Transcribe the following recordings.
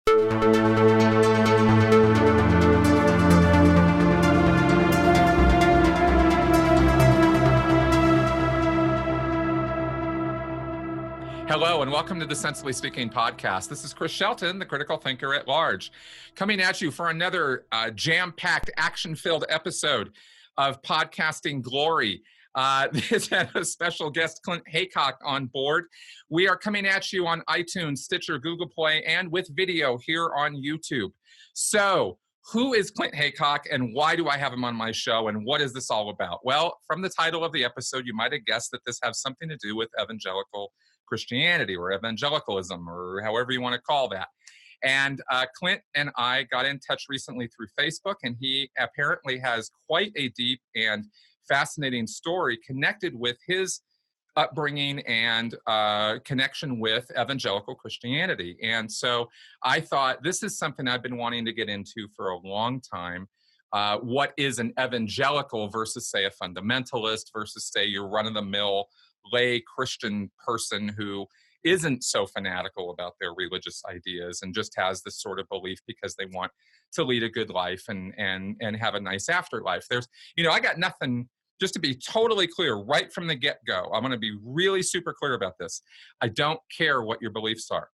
Hello, and welcome to the Sensibly Speaking podcast. This is Chris Shelton, the critical thinker at large, coming at you for another jam-packed, action-filled episode of Podcasting Glory. This had a special guest, Clint Heacock, on board. We are coming at you on iTunes, Stitcher, Google Play, and with video here on YouTube. So, who is Clint Heacock, and why do I have him on my show, and what is this all about? Well, from the title of the episode, you might have guessed that this has something to do with evangelical Christianity or evangelicalism, or however you want to call that. And Clint and I got in touch recently through Facebook, and he apparently has quite a deep and fascinating story connected with his upbringing and connection with evangelical Christianity. And so I thought, this is something I've been wanting to get into for a long time. What is an evangelical versus, say, a fundamentalist versus, say, your run-of-the-mill lay Christian person who isn't so fanatical about their religious ideas and just has this sort of belief because they want to lead a good life and have a nice afterlife. There's, I got nothing, just to be totally clear right from the get-go. I'm going to be really super clear about this. I don't care what your beliefs are.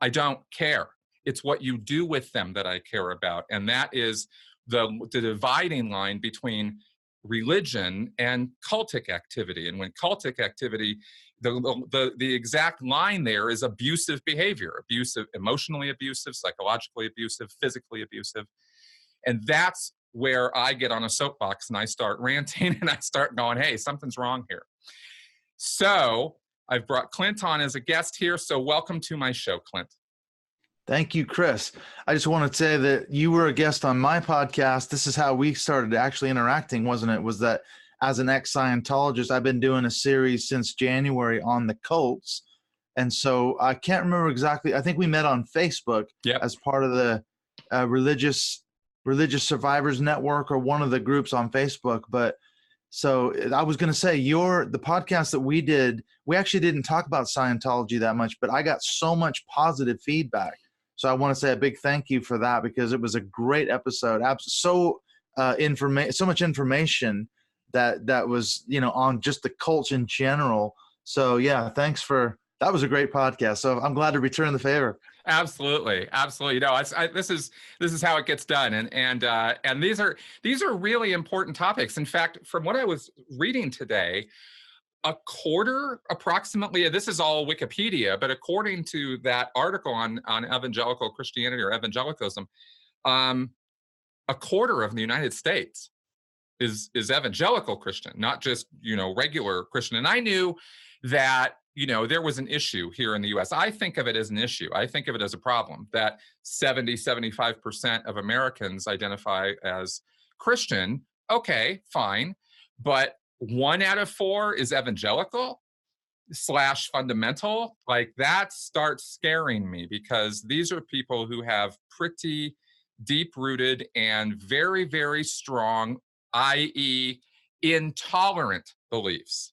I don't care. It's what you do with them that I care about. And that is the dividing line between religion and cultic activity. And when cultic activity, the exact line there is abusive behavior, emotionally abusive, psychologically abusive, physically abusive. And that's where I get on a soapbox and I start ranting and I start going, hey, something's wrong here. So I've brought Clint on as a guest here. So welcome to my show, Clint. Thank you, Chris. I just want to say that you were a guest on my podcast. This is how we started actually interacting, wasn't it? Was that as an ex-Scientologist, I've been doing a series since January on the cults. And so I can't remember exactly. I think we met on Facebook as part of the Religious Survivors Network or one of the groups on Facebook. But so I was going to say the podcast that we did, we actually didn't talk about Scientology that much, but I got so much positive feedback. So I want to say a big thank you for that because it was a great episode. So much information that was, on just the cults in general. So yeah, that was a great podcast. So I'm glad to return the favor. Absolutely. This is how it gets done. And these are really important topics. In fact, from what I was reading today, a quarter approximately, this is all Wikipedia, but according to that article on evangelical Christianity or evangelicalism, a quarter of the United States is evangelical Christian, not just, regular Christian. And I knew that, there was an issue here in the US. I think of it as an issue. I think of it as a problem that 75% of Americans identify as Christian. Okay, fine. But 1 out of 4 is evangelical / fundamental. Like, that starts scaring me because these are people who have pretty deep-rooted and very, very strong, i.e. intolerant beliefs.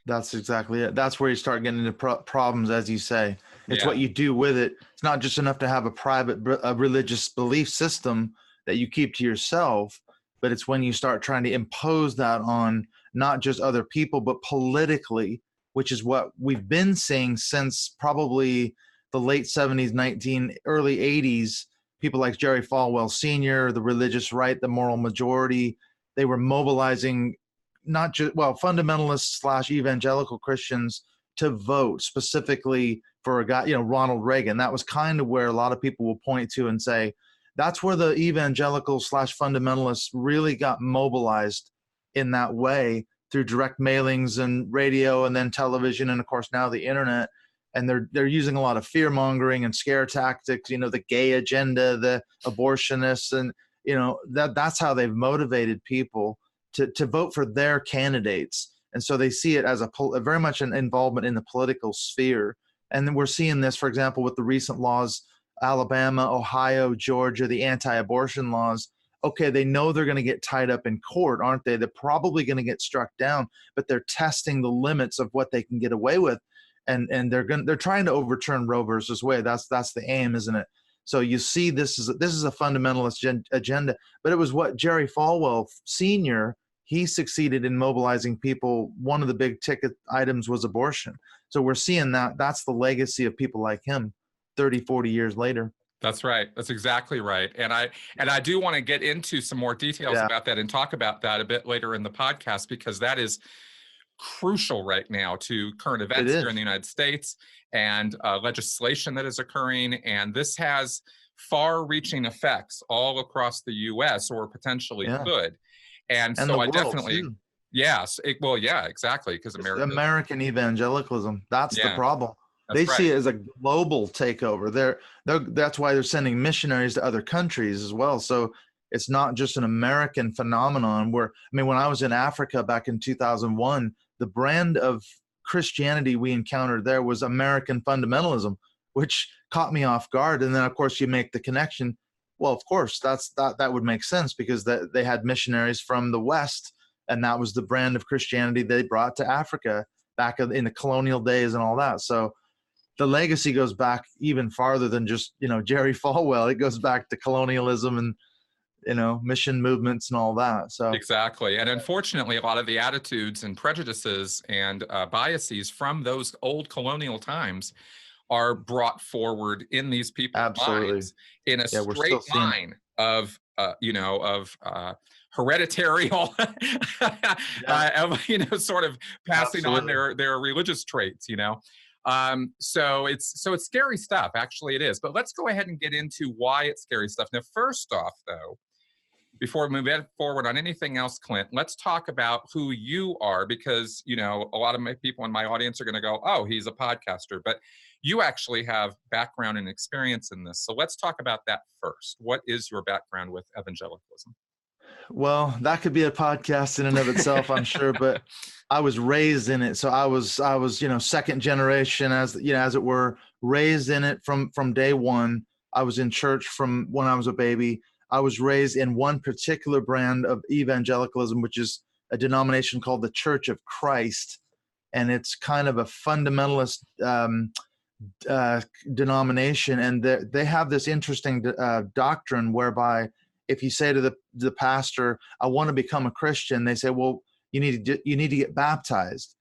That's exactly it. That's where you start getting into problems, as you say. It's what you do with it. It's not just enough to have a private religious belief system that you keep to yourself, but it's when you start trying to impose that on not just other people, but politically, which is what we've been seeing since probably the late 70s, early 80s. People like Jerry Falwell Sr., the religious right, the moral majority, they were mobilizing not just, fundamentalists / evangelical Christians to vote specifically for a guy, Ronald Reagan. That was kind of where a lot of people will point to and say, that's where the evangelicals / fundamentalists really got mobilized in that way through direct mailings and radio and then television and, of course, now the internet. And they're using a lot of fear mongering and scare tactics, the gay agenda, the abortionists, and that's how they've motivated people to vote for their candidates. And so they see it as a very much an involvement in the political sphere. And then we're seeing this, for example, with the recent laws, Alabama, Ohio, Georgia, the anti-abortion laws. Okay, they know they're going to get tied up in court, aren't they? They're probably going to get struck down, but they're testing the limits of what they can get away with. And they're trying to overturn Roe versus Wade. That's the aim, isn't it? So you see, this is a fundamentalist agenda. But it was what Jerry Falwell Sr., he succeeded in mobilizing people. One of the big ticket items was abortion. So we're seeing that's the legacy of people like him 30, 40 years later. That's right. That's exactly right. And I do want to get into some more details about that and talk about that a bit later in the podcast, because that is crucial right now to current events here in the United States and legislation that is occurring. And this has far-reaching effects all across the U.S. or potentially could. And so I definitely, too. Yes. Exactly. Because American evangelicalism, that's the problem. They see it as a global takeover. That's why they're sending missionaries to other countries as well. So it's not just an American phenomenon. When I was in Africa back in 2001, the brand of Christianity we encountered there was American fundamentalism, which caught me off guard. And then, of course, you make the connection. Well, of course, that would make sense, because they had missionaries from the West, and that was the brand of Christianity they brought to Africa back in the colonial days and all that. So the legacy goes back even farther than just, Jerry Falwell. It goes back to colonialism and, mission movements and all that. So exactly. And unfortunately, a lot of the attitudes and prejudices and biases from those old colonial times are brought forward in these people's minds in a straight line of hereditary, sort of passing on their religious traits, So it's scary stuff. Actually, it is. But let's go ahead and get into why it's scary stuff. Now, first off, though, before we move forward on anything else, Clint, let's talk about who you are, because, a lot of my people in my audience are going to go, oh, he's a podcaster, but you actually have background and experience in this. So let's talk about that first. What is your background with evangelicalism? Well, that could be a podcast in and of itself, I'm sure, but I was raised in it. So I was, second generation, as it were, raised in it from day one. I was in church from when I was a baby. I was raised in one particular brand of evangelicalism, which is a denomination called the Church of Christ. And it's kind of a fundamentalist denomination. And they have this interesting doctrine whereby if you say to the pastor, I want to become a Christian, they say, well, you need to get baptized.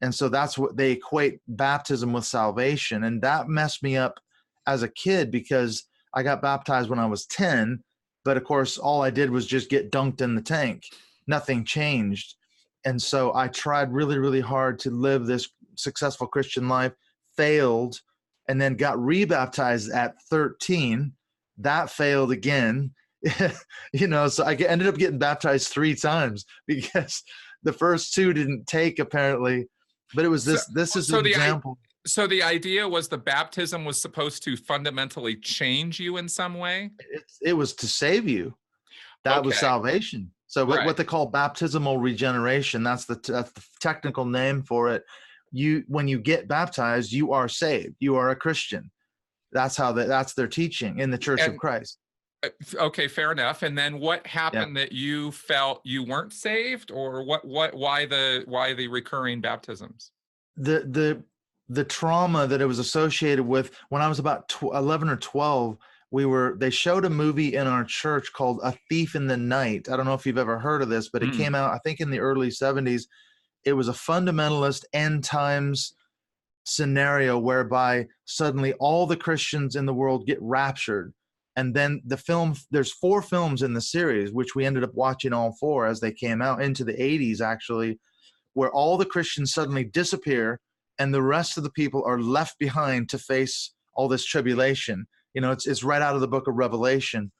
And so that's what they equate baptism with salvation. And that messed me up as a kid, because I got baptized when I was 10. But of course, all I did was just get dunked in the tank. Nothing changed. And so I tried really, really hard to live this successful Christian life, failed, and then got rebaptized at 13. That failed again. So I ended up getting baptized 3 times, because the first 2 didn't take, apparently. But it was this is an example. So the idea was the baptism was supposed to fundamentally change you in some way? It was to save you. That was salvation. So what they call baptismal regeneration, that's the technical name for it. When you get baptized, you are saved. You are a Christian. That's their teaching in the Church of Christ. Okay, fair enough. And then what happened that you felt you weren't saved, or why the recurring baptisms? The trauma that it was associated with. When I was about 11 or 12, they showed a movie in our church called A Thief in the Night. I don't know if you've ever heard of this, but it came out, I think, in the early 70s. It was a fundamentalist end times scenario whereby suddenly all the Christians in the world get raptured. And then there's 4 films in the series, which we ended up watching all 4 as they came out into the 80s, actually, where all the Christians suddenly disappear and the rest of the people are left behind to face all this tribulation. It's right out of the book of Revelation.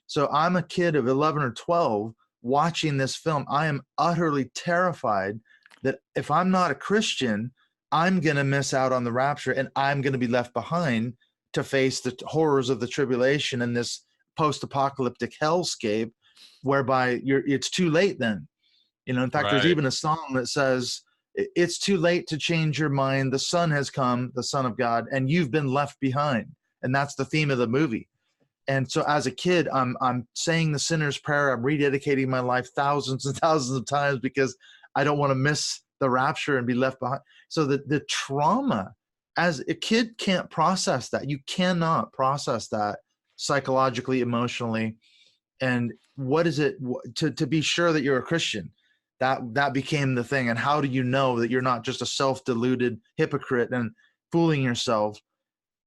So I'm a kid of 11 or 12 watching this film. I am utterly terrified that if I'm not a Christian, I'm going to miss out on the rapture, and I'm going to be left behind to face the horrors of the tribulation and this post-apocalyptic hellscape, whereby it's too late then. In fact, there's even a song that says, it's too late to change your mind. The Son has come, the Son of God, and you've been left behind. And that's the theme of the movie. And so as a kid, I'm saying the sinner's prayer. I'm rededicating my life thousands and thousands of times, because I don't want to miss the rapture and be left behind. So the trauma, as a kid, can't process that. You cannot process that psychologically, emotionally. And what is it to be sure that you're a Christian? That became the thing. And how do you know that you're not just a self-deluded hypocrite and fooling yourself?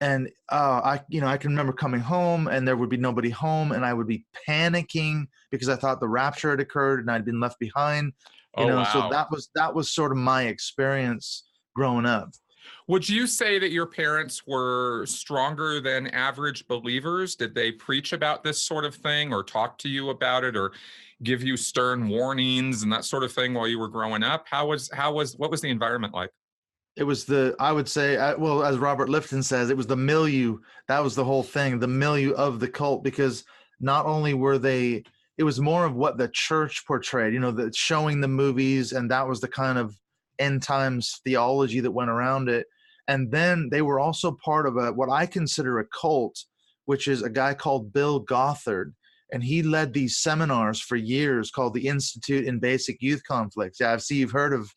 And I can remember coming home and there would be nobody home, and I would be panicking because I thought the rapture had occurred and I'd been left behind. Oh, wow. So that was sort of my experience growing up. Would you say that your parents were stronger than average believers? Did they preach about this sort of thing or talk to you about it or give you stern warnings and that sort of thing while you were growing up? What was the environment like? It was I would say, well, as Robert Lifton says, it was the milieu. That was the whole thing, the milieu of the cult, because not only were they, it was more of what the church portrayed, showing the movies, and that was the kind of end times theology that went around it. And then they were also part of what I consider a cult, which is a guy called Bill Gothard. And he led these seminars for years called the Institute in Basic Youth Conflicts. Yeah, I see you've heard of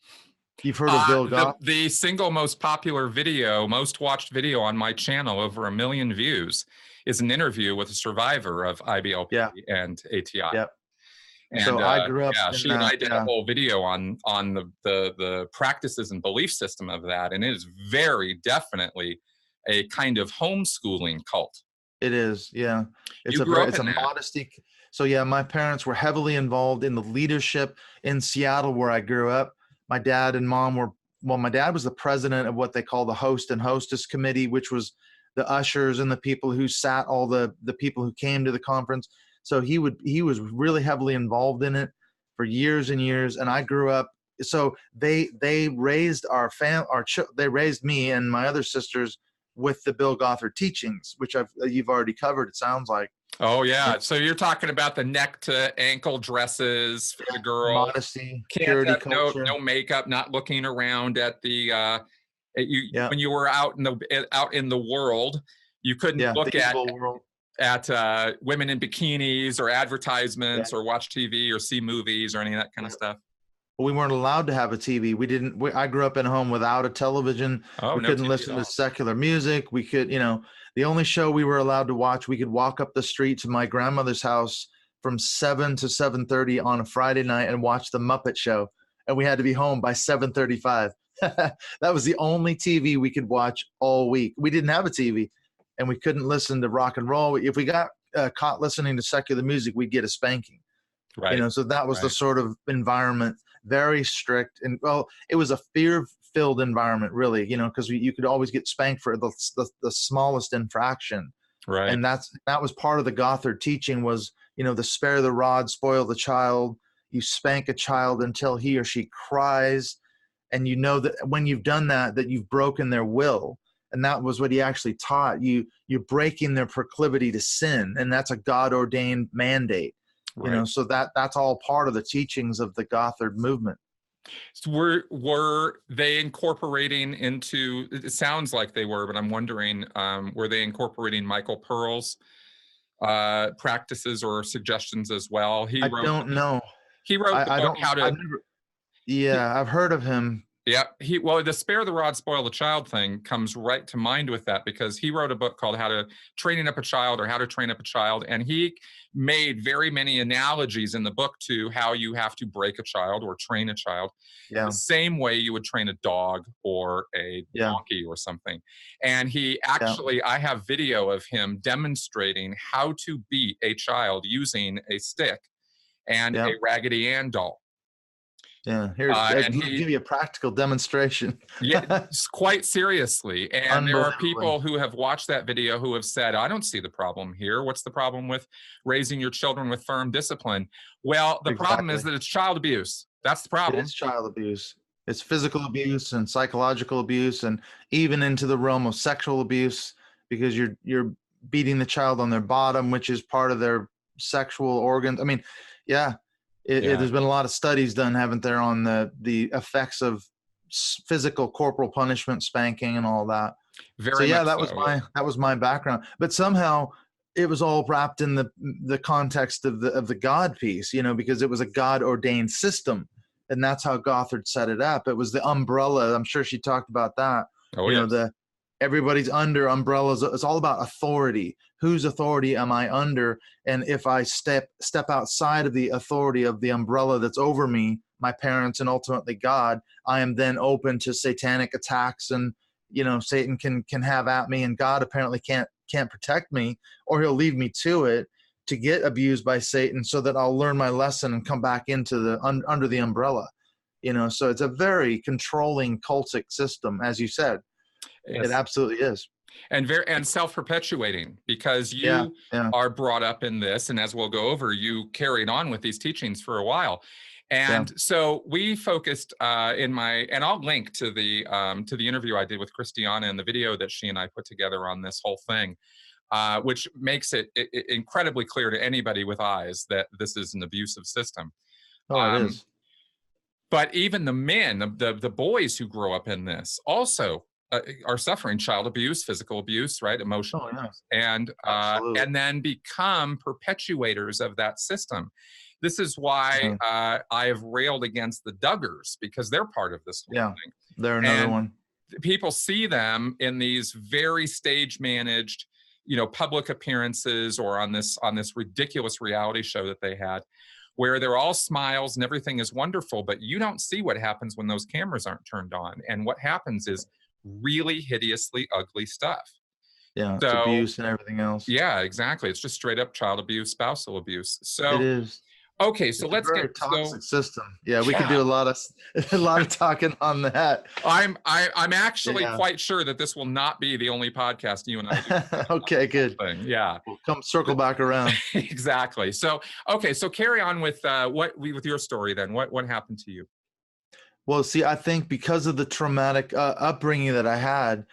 Bill Gothard. The single most popular video, most watched video on my channel, over 1 million views, is an interview with a survivor of IBLP and ATI. Yep. And so I grew up. She and I did a whole video on the practices and belief system of that, and it is very definitely a kind of homeschooling cult. It is, yeah. It's a modesty. So yeah, my parents were heavily involved in the leadership in Seattle where I grew up. My dad and mom my dad was the president of what they call the host and hostess committee, which was the ushers and the people who sat all the people who came to the conference. So he was really heavily involved in it for years and years. And I grew up. So they raised they raised me and my other sisters with the Bill Gothard teachings, which you've already covered, it sounds like. Oh yeah. So you're talking about the neck to ankle dresses for the girl. Modesty, purity, culture. No makeup, not looking around at the when you were out in the world, you couldn't look at women in bikinis or advertisements or watch TV or see movies or any of that kind of stuff. We weren't allowed to have a TV. I grew up in a home without a television. We couldn't listen to secular music. We could, the only show we were allowed to watch, we could walk up the street to my grandmother's house from 7 to 7:30 on a Friday night and watch the Muppet Show. And we had to be home by 7:35. That was the only TV we could watch all week. We didn't have a TV and we couldn't listen to rock and roll. If we got caught listening to secular music, we'd get a spanking. Right. So that was the sort of environment, very strict. And well, it was a fear-filled environment, really, because you could always get spanked for the smallest infraction. Right. And that was part of the Gothard teaching was, the spare the rod, spoil the child. You spank a child until he or she cries. And that when you've done that you've broken their will. And that was what he actually taught. You're breaking their proclivity to sin. And that's a God-ordained mandate. Right. So that's all part of the teachings of the Gothard movement. So were they incorporating into, it sounds like they were, but I'm wondering, were they incorporating Michael Pearl's practices or suggestions as well? I don't know. He wrote the book, I've heard of him. Yeah, the spare the rod, spoil the child thing comes right to mind with that, because he wrote a book called How to Train Up a Child, and he made very many analogies in the book to how you have to break a child or train a child the same way you would train a dog or a donkey or something. And he actually, I have video of him demonstrating how to beat a child using a stick and a Raggedy Ann doll. Yeah, and he'll give you a practical demonstration. Quite seriously. And there are people who have watched that video who have said, I don't see the problem here. What's the problem with raising your children with firm discipline? Well, the problem is that it's child abuse. That's the problem. It's child abuse. It's physical abuse and psychological abuse, and even into the realm of sexual abuse, because you're beating the child on their bottom, which is part of their sexual organs. I mean, there's been a lot of studies done, haven't there, on the effects of physical corporal punishment, spanking, and all that. That was my background. But somehow it was all wrapped in the context of the God piece, because it was a God ordained system, and that's how Gothard set it up. It was the umbrella. I'm sure she talked about that. Everybody's under umbrellas. It's all about authority. Whose authority am I under? And if I step outside of the authority of the umbrella that's over me, my parents and ultimately God, I am then open to satanic attacks, and Satan can have at me, and God apparently can't protect me, or he'll leave me to it to get abused by Satan, so that I'll learn my lesson and come back into the under the umbrella. So it's a very controlling cultic system, as you said. Yes. It absolutely is. And self-perpetuating, because you are brought up in this, and as we'll go over, you carried on with these teachings for a while. And so we focused and I'll link to the interview I did with Christiana and the video that she and I put together on this whole thing, which makes it incredibly clear to anybody with eyes that this is an abusive system. It is. But even the men, the boys who grow up in this also are suffering child abuse, physical abuse, right? Emotional abuse, and then become perpetuators of that system. This is why I have railed against the Duggars, because they're part of this whole thing. They're another one. People see them in these very stage managed, public appearances, or on this ridiculous reality show that they had, where they're all smiles and everything is wonderful, but you don't see what happens when those cameras aren't turned on. And what happens is really hideously ugly stuff. Yeah, it's abuse and everything else. Yeah, exactly. It's just straight up child abuse, spousal abuse. So it is. Okay, so let's get toxic system. Yeah, we could do a lot of talking on that. I'm actually quite sure that this will not be the only podcast you and I do. Okay, good. Yeah, we'll come circle back around. Exactly. So so carry on with with your story then. What happened to you? Well, see, I think because of the traumatic upbringing that I had,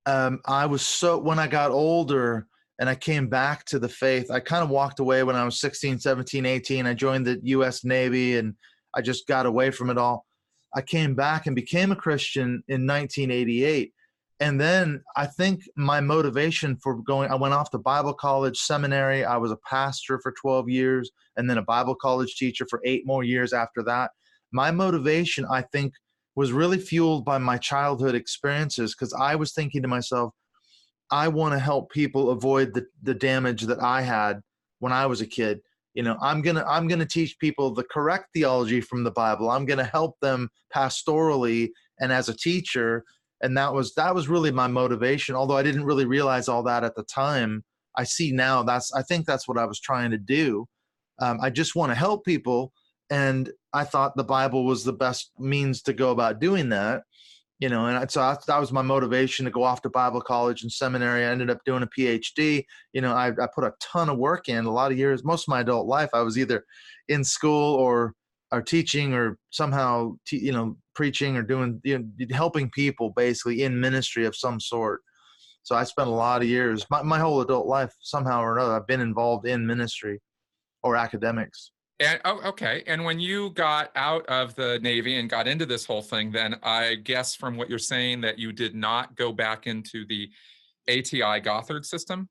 I was when I got older and I came back to the faith, I kind of walked away when I was 16, 17, 18. I joined the U.S. Navy and I just got away from it all. I came back and became a Christian in 1988. And then I think my motivation for I went off to Bible college, seminary. I was a pastor for 12 years and then a Bible college teacher for 8 more years after that. My motivation, I think, was really fueled by my childhood experiences, because I was thinking to myself, I want to help people avoid the damage that I had when I was a kid. I'm gonna teach people the correct theology from the Bible. I'm gonna help them pastorally and as a teacher. And that was really my motivation. Although I didn't really realize all that at the time, I see now I think that's what I was trying to do. I just want to help people. And I thought the Bible was the best means to go about doing that, and so that was my motivation to go off to Bible college and seminary. I ended up doing a PhD. I put a ton of work in, a lot of years. Most of my adult life, I was either in school or teaching, or somehow, preaching, or doing, helping people basically in ministry of some sort. So I spent a lot of years, my whole adult life, somehow or another, I've been involved in ministry or academics. And okay. And when you got out of the Navy and got into this whole thing, then I guess from what you're saying that you did not go back into the ATI Gothard system?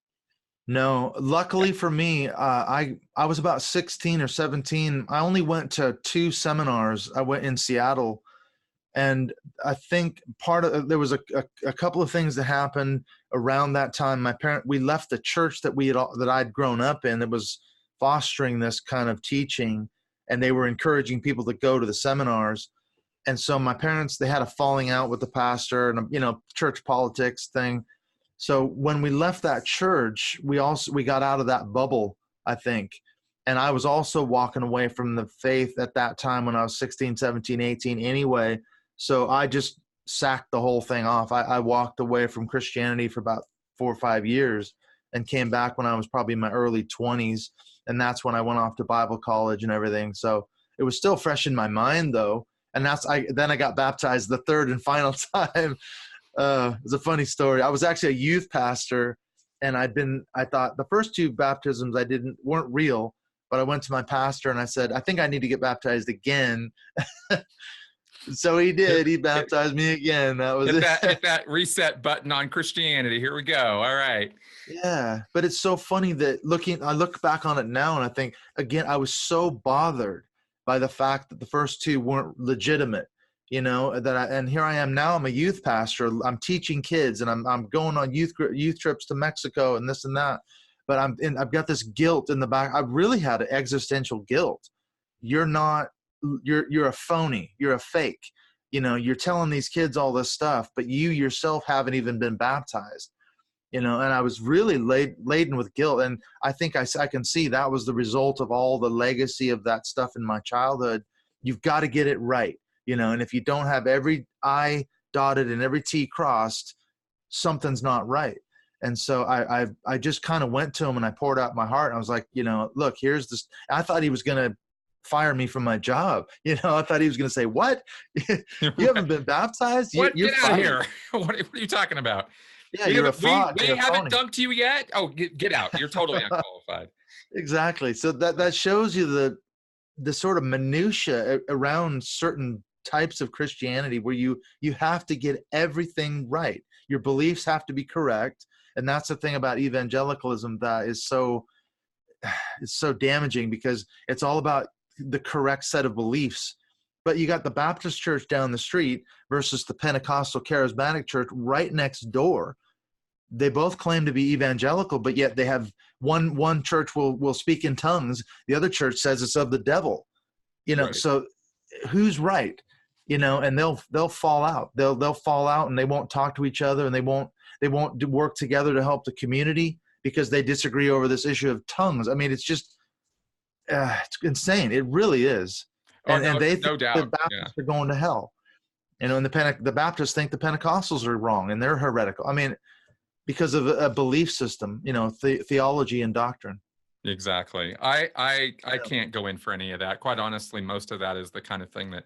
No, luckily for me, I was about 16 or 17. I only went to 2 seminars. I went in Seattle, and I think there was a couple of things that happened around that time. We left the church that I'd grown up in. That was fostering this kind of teaching, and they were encouraging people to go to the seminars. And so my parents, they had a falling out with the pastor and church politics thing. So when we left that church, we got out of that bubble, I think. And I was also walking away from the faith at that time when I was 16, 17, 18 anyway. So I just sacked the whole thing off. I walked away from Christianity for about 4 or 5 years and came back when I was probably in my early 20s. And that's when I went off to Bible college and everything. So it was still fresh in my mind, though. And then I got baptized the third and final time. It's a funny story. I was actually a youth pastor, and I thought the first 2 baptisms weren't real, but I went to my pastor and I said, I think I need to get baptized again. So he did. He baptized me again. That was hit that reset button on Christianity. Here we go. All right. Yeah, but it's so funny that I look back on it now and I think, again, I was so bothered by the fact that the first 2 weren't legitimate. and here I am now. I'm a youth pastor. I'm teaching kids, and I'm going on youth trips to Mexico and this and that. But I've got this guilt in the back. I've really had an existential guilt. You're a phony. You're a fake. You're telling these kids all this stuff, but you yourself haven't even been baptized. And I was really laden with guilt. And I think I can see that was the result of all the legacy of that stuff in my childhood. You've got to get it right. And if you don't have every I dotted and every T crossed, something's not right. And so I just kind of went to him and I poured out my heart. And I was like, look, here's this. I thought he was going to fire me from my job. I thought he was going to say, what? You haven't been baptized? What? Get out of here. What are you talking about? Yeah, you're a fraud. We haven't dumped you yet? Oh, get out. You're totally unqualified. Exactly. So that shows you the sort of minutia around certain types of Christianity where you have to get everything right. Your beliefs have to be correct. And that's the thing about evangelicalism that is so damaging, because it's all about the correct set of beliefs. But you got the Baptist church down the street versus the Pentecostal charismatic church right next door. They both claim to be evangelical, but yet they have one church will speak in tongues. The other church says it's of the devil. Right. So who's right? And they'll fall out. They'll fall out, and they won't talk to each other, and they won't work together to help the community because they disagree over this issue of tongues. I mean, it's just it's insane. It really is. And they think the Baptists are going to hell. And the Baptists think the Pentecostals are wrong and they're heretical. I mean, because of a belief system, theology and doctrine. Exactly. I can't go in for any of that. Quite honestly, most of that is the kind of thing that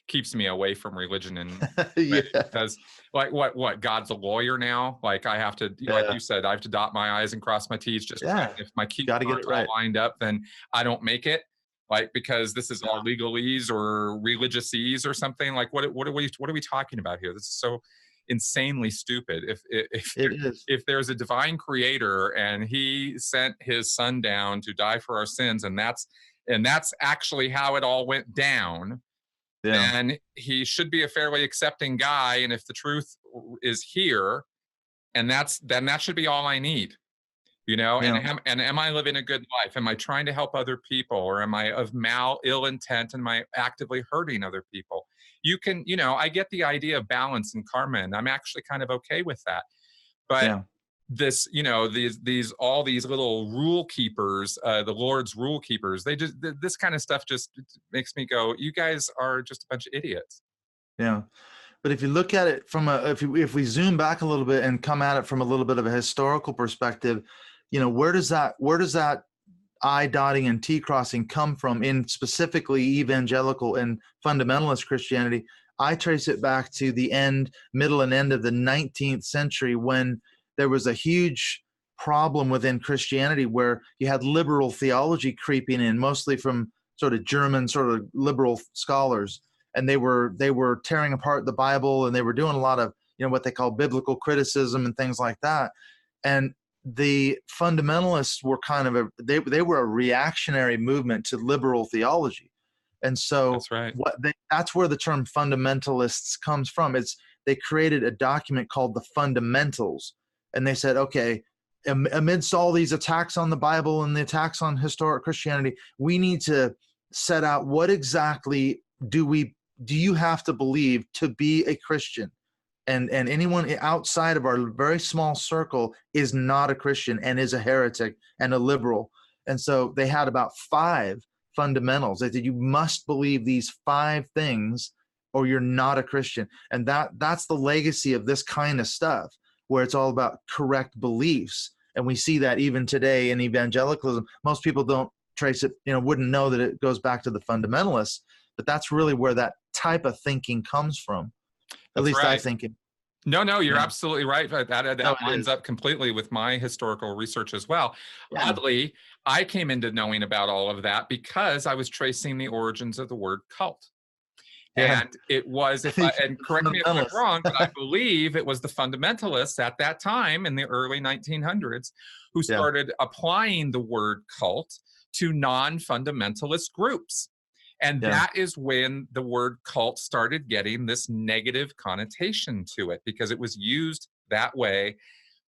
keeps me away from religion. And because like what God's a lawyer now. Like I have to, like you said, I have to dot my I's and cross my T's. Just if my keys aren't all lined up, then I don't make it. Like, because this is all legalese or religiousese or something. Like what are we talking about here? This is so insanely stupid. If there's a divine creator and he sent his son down to die for our sins, and that's actually how it all went down, then he should be a fairly accepting guy. And if the truth is here, and then that should be all I need. And am I living a good life? Am I trying to help other people, or am I of ill intent, and am I actively hurting other people? You can, I get the idea of balance and karma, and I'm actually kind of okay with that. But this, all these little rule keepers, the Lord's rule keepers, this kind of stuff just makes me go, you guys are just a bunch of idiots. Yeah. But if you look at it from if we zoom back a little bit and come at it from a little bit of a historical perspective, where does that I dotting and T crossing come from in specifically evangelical and fundamentalist Christianity? I trace it back to the middle and end of the 19th century, when there was a huge problem within Christianity where you had liberal theology creeping in, mostly from sort of German sort of liberal scholars. And they were tearing apart the Bible, and they were doing a lot of, what they call biblical criticism and things like that. And the fundamentalists were kind of they were a reactionary movement to liberal theology. And so that's right. That's where the term fundamentalists comes from. They created a document called the Fundamentals, and they said, okay, amidst all these attacks on the Bible and the attacks on historic Christianity, we need to set out what exactly do you have to believe to be a Christian? And anyone outside of our very small circle is not a Christian and is a heretic and a liberal. And so they had about 5 fundamentals. They said, you must believe these 5 things or you're not a Christian. And that's the legacy of this kind of stuff, where it's all about correct beliefs. And we see that even today in evangelicalism. Most people don't trace it, wouldn't know that it goes back to the fundamentalists, but that's really where that type of thinking comes from. At least I think it. No, you're absolutely right. That lines up completely with my historical research as well. Yeah. Oddly, I came into knowing about all of that because I was tracing the origins of the word cult. Yeah. And it was, and correct me if I'm wrong, but I believe it was the fundamentalists at that time in the early 1900s who started applying the word cult to non-fundamentalist groups. And Yeah. that is when the word cult started getting this negative connotation to it, because it was used that way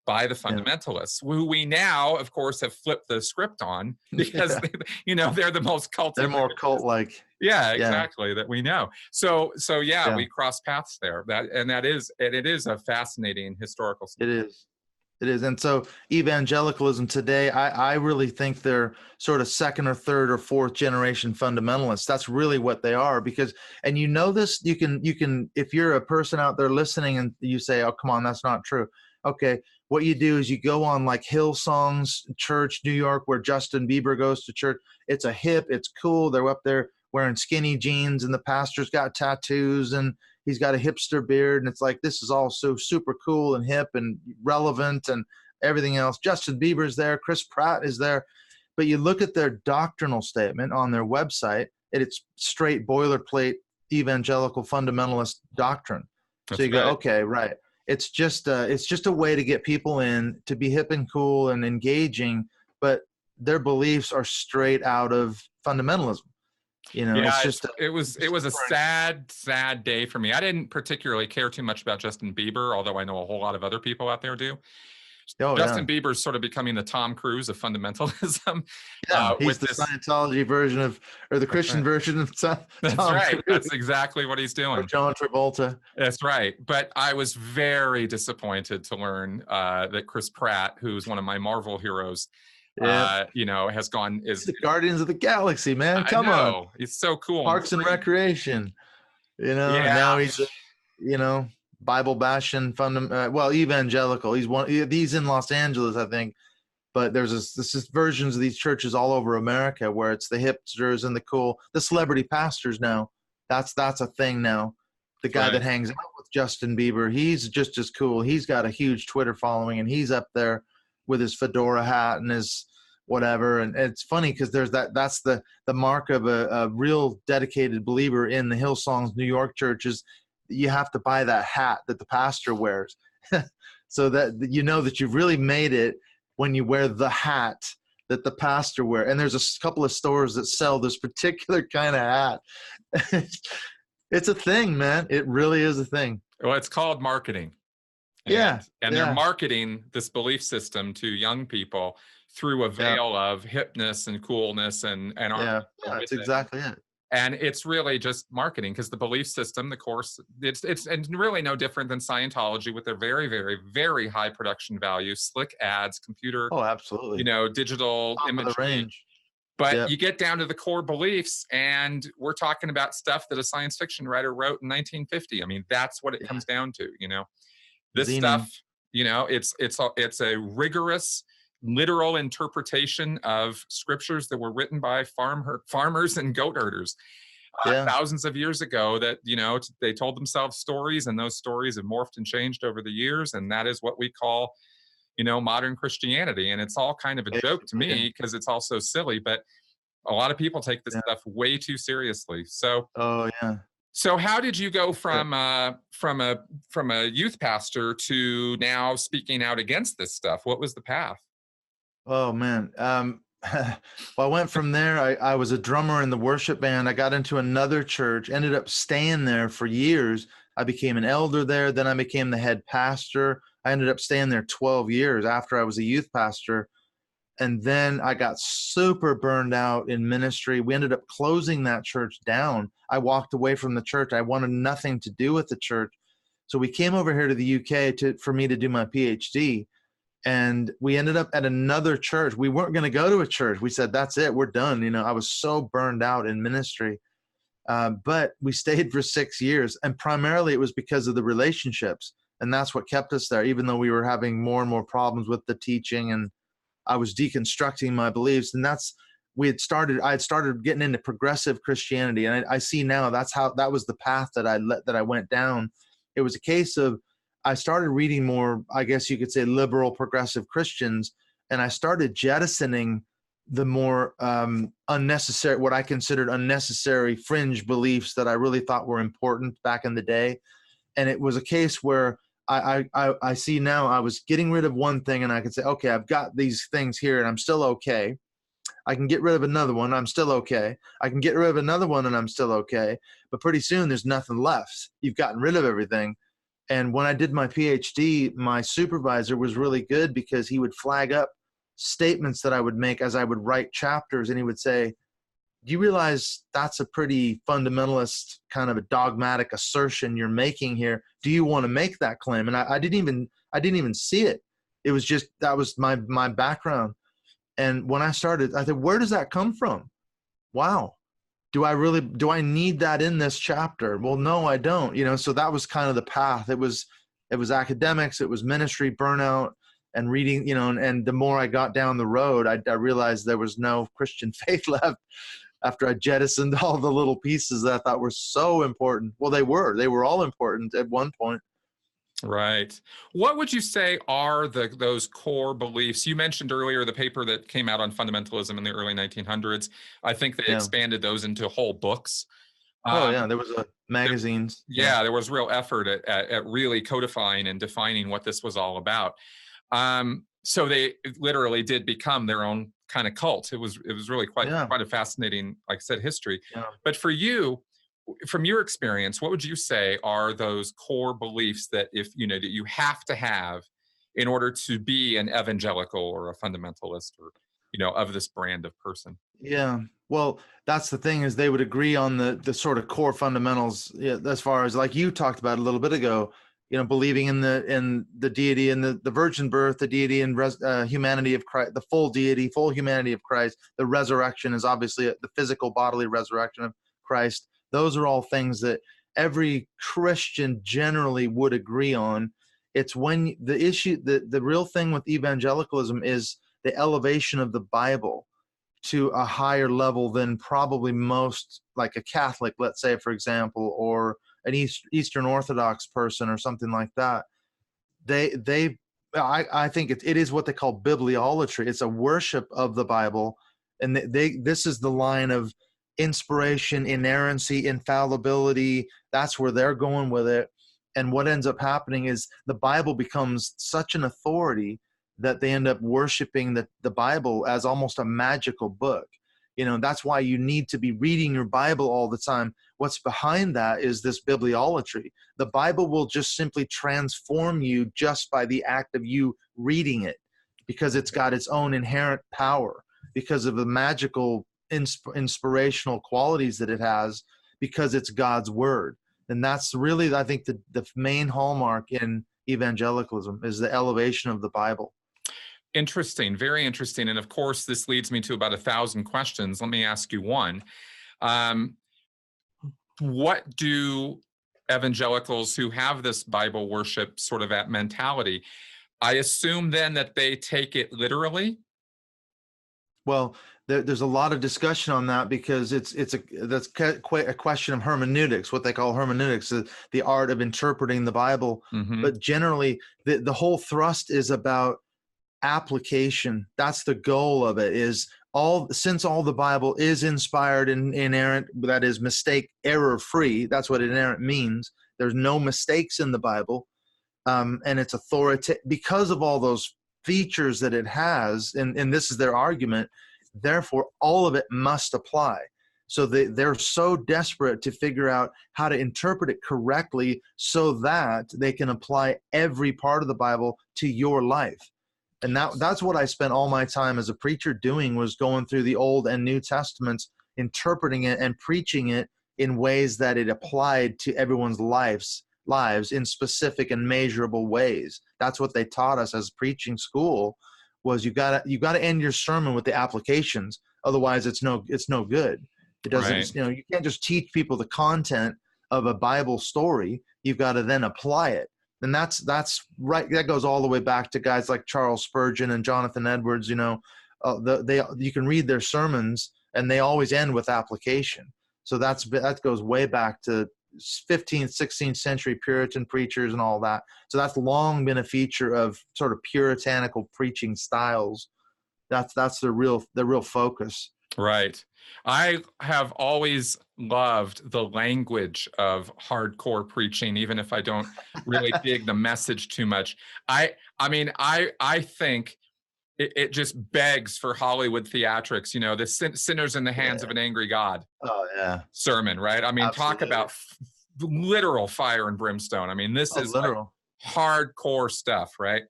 by the fundamentalists, who we now, of course, have flipped the script on, because they're the most culty. They're more cult-like. Yeah, exactly, that we know. So Yeah. we cross paths there. It is a fascinating historical story. It is. And so evangelicalism today, I really think they're sort of second or third or fourth generation fundamentalists. That's really what they are, because, and you know this, you can, if you're a person out there listening and you say, oh, come on, that's not true. Okay. What you do is you go on like Hillsong's church, New York, where Justin Bieber goes to church. It's a hip, it's cool. They're up there wearing skinny jeans, and the pastor's got tattoos, and he's got a hipster beard, and it's like, this is all so super cool and hip and relevant and everything else. Justin Bieber's there, Chris Pratt is there. But you look at their doctrinal statement on their website, and it's straight boilerplate evangelical fundamentalist doctrine. So you go, okay, right. It's just a way to get people in to be hip and cool and engaging, but their beliefs are straight out of fundamentalism. It's just it was a sad day for me. I didn't particularly care too much about Justin Bieber, although I know a whole lot of other people out there do. Justin Bieber's sort of becoming the Tom Cruise of fundamentalism. Yeah, he's the Scientology version or the Christian version of Tom That's right. Cruise. That's exactly what he's doing. Or John Travolta. That's right. But I was very disappointed to learn that Chris Pratt, who's one of my Marvel heroes, has gone. Is the Guardians of the Galaxy, man? Come on, it's so cool. Parks and Recreation. Now he's Bible bashing evangelical. He's in Los Angeles, I think, but there's this versions of these churches all over America where it's the hipsters and the celebrity pastors now. That's a thing now. The guy that hangs out with Justin Bieber, he's just as cool. He's got a huge Twitter following, and he's up there with his fedora hat and his whatever. And it's funny because that's the mark of a real dedicated believer in the Hillsong's New York churches. You have to buy that hat that the pastor wears so that that you've really made it when you wear the hat that the pastor wears. And there's a couple of stores that sell this particular kind of hat. It's a thing, man. It really is a thing. Well, it's called marketing. And they're marketing this belief system to young people through a veil of hipness and coolness and that's exactly it. And it's really just marketing, because the belief system, the course, it's really no different than Scientology with their very, very, very high production value, slick ads, computer, absolutely, digital imagery. But you get down to the core beliefs, and we're talking about stuff that a science fiction writer wrote in 1950. I mean, that's what it comes down to. This Xenu stuff, it's a rigorous, literal interpretation of scriptures that were written by farmers and goat herders thousands of years ago, that they told themselves stories, and those stories have morphed and changed over the years, and that is what we call modern Christianity. And it's all kind of a joke to me because it's all so silly, but a lot of people take this stuff way too seriously. So so how did you go from a youth pastor to now speaking out against this stuff? What was the path? Oh, man. Well, I went from there. I was a drummer in the worship band. I got into another church, ended up staying there for years. I became an elder there. Then I became the head pastor. I ended up staying there 12 years after I was a youth pastor. And then I got super burned out in ministry. We ended up closing that church down. I walked away from the church. I wanted nothing to do with the church. So we came over here to the UK for me to do my PhD. And we ended up at another church. We weren't going to go to a church. We said, that's it. We're done. I was so burned out in ministry. But we stayed for 6 years. And primarily it was because of the relationships. And that's what kept us there, even though we were having more and more problems with the teaching, and I was deconstructing my beliefs. And I had started getting into progressive Christianity. And I see now that was the path that I went down. It was a case of, I started reading more, I guess you could say, liberal progressive Christians, and I started jettisoning the more unnecessary, what I considered unnecessary fringe beliefs that I really thought were important back in the day. And it was a case where I see now I was getting rid of one thing, and I could say, okay, I've got these things here and I'm still okay. I can get rid of another one, I'm still okay. I can get rid of another one and I'm still okay. But pretty soon there's nothing left. You've gotten rid of everything. And when I did my PhD, my supervisor was really good because he would flag up statements that I would make as I would write chapters, and he would say, do you realize that's a pretty fundamentalist kind of a dogmatic assertion you're making here? Do you want to make that claim? And I didn't even see it. It was just, that was my background. And when I started, I thought, where does that come from? Wow. Do I need that in this chapter? Well, no, I don't. So that was kind of the path. It was academics, it was ministry, burnout, and reading, and the more I got down the road, I realized there was no Christian faith left after I jettisoned all the little pieces that I thought were so important. Well, they were all important at one point. Right. What would you say are those core beliefs? You mentioned earlier the paper that came out on fundamentalism in the early 1900s. I think they expanded those into whole books. There was magazines. There was real effort at really codifying and defining what this was all about. So they literally did become their own kind of cult. It was really quite a fascinating, like I said, history. Yeah. But for you, from your experience, what would you say are those core beliefs that that you have to have in order to be an evangelical or a fundamentalist or of this brand of person? Yeah. Well, that's the thing, is they would agree on the sort of core fundamentals, as far as, like you talked about a little bit ago, believing in the deity and the virgin birth, the deity and humanity of Christ, the full deity, full humanity of Christ. The resurrection is obviously the physical bodily resurrection of Christ. Those are all things that every Christian generally would agree on. It's when the real thing with evangelicalism is the elevation of the Bible to a higher level than probably most, like a Catholic, let's say, for example, or an Eastern Orthodox person or something like that. I think it is what they call bibliolatry. It's a worship of the Bible, and this is the line of inspiration, inerrancy, infallibility. That's where they're going with it. And what ends up happening is the Bible becomes such an authority that they end up worshiping the Bible as almost a magical book. That's why you need to be reading your Bible all the time. What's behind that is this bibliolatry. The Bible will just simply transform you just by the act of you reading it, because it's got its own inherent power, because of the magical inspirational qualities that it has, because it's God's word. And that's really, I think, the main hallmark in evangelicalism is the elevation of the Bible. Interesting, very interesting. And of course, this leads me to about 1,000 questions. Let me ask you one. What do evangelicals who have this Bible worship sort of that mentality, I assume then that they take it literally? Well, there's a lot of discussion on that, because that's quite a question of hermeneutics, what they call hermeneutics, the art of interpreting the Bible. Mm-hmm. But generally, the whole thrust is about application. That's the goal of it, is since all the Bible is inspired and inerrant, that is error free. That's what inerrant means. There's no mistakes in the Bible. And it's authoritative because of all those features that it has. And this is their argument. Therefore, all of it must apply. So they're so desperate to figure out how to interpret it correctly so that they can apply every part of the Bible to your life. And that's what I spent all my time as a preacher doing, was going through the Old and New Testaments, interpreting it and preaching it in ways that it applied to everyone's lives in specific and measurable ways. That's what they taught us as preaching school, was you gotta end your sermon with the applications. Otherwise, it's no good. It doesn't. Right. You can't just teach people the content of a Bible story. You've got to then apply it. And that's right. That goes all the way back to guys like Charles Spurgeon and Jonathan Edwards. You can read their sermons, and they always end with application. So that goes way back to 15th, 16th century Puritan preachers and all that. So that's long been a feature of sort of puritanical preaching styles. That's the real focus. Right. I have always loved the language of hardcore preaching, even if I don't really dig the message too much. I mean, I think it just begs for Hollywood theatrics, the sinners in the hands of an angry God. Oh yeah. Sermon, right? I mean, Absolutely. talk about literal fire and brimstone. I mean, this is literal. Like hardcore stuff, right?